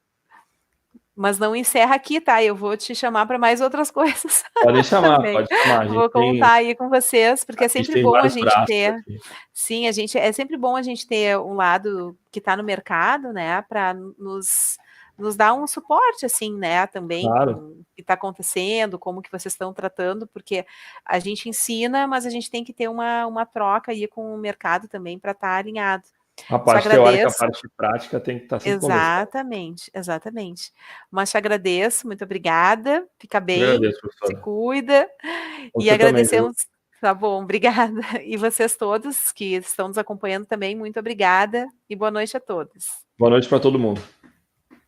Speaker 1: Mas não encerra aqui, tá? Eu vou te chamar para mais outras coisas.
Speaker 2: Pode chamar, pode chamar.
Speaker 1: Vou contar aí com vocês, porque é sempre bom a gente ter.
Speaker 2: Aqui.
Speaker 1: Sim, é sempre bom a gente ter um lado que está no mercado, né? Para nos dá um suporte, assim, né, também,
Speaker 2: claro.
Speaker 1: com o que está acontecendo, como que vocês estão tratando, porque a gente ensina, mas a gente tem que ter uma troca aí com o mercado também para estar alinhado.
Speaker 2: A parte teórica, a parte prática tem que estar sempre
Speaker 1: Exatamente, exatamente. Mas te agradeço, muito obrigada, fica bem,
Speaker 2: agradeço,
Speaker 1: se cuida, e agradecemos... Tá bom, obrigada. E vocês todos que estão nos acompanhando também, muito obrigada e boa noite a todos.
Speaker 2: Boa noite para todo mundo.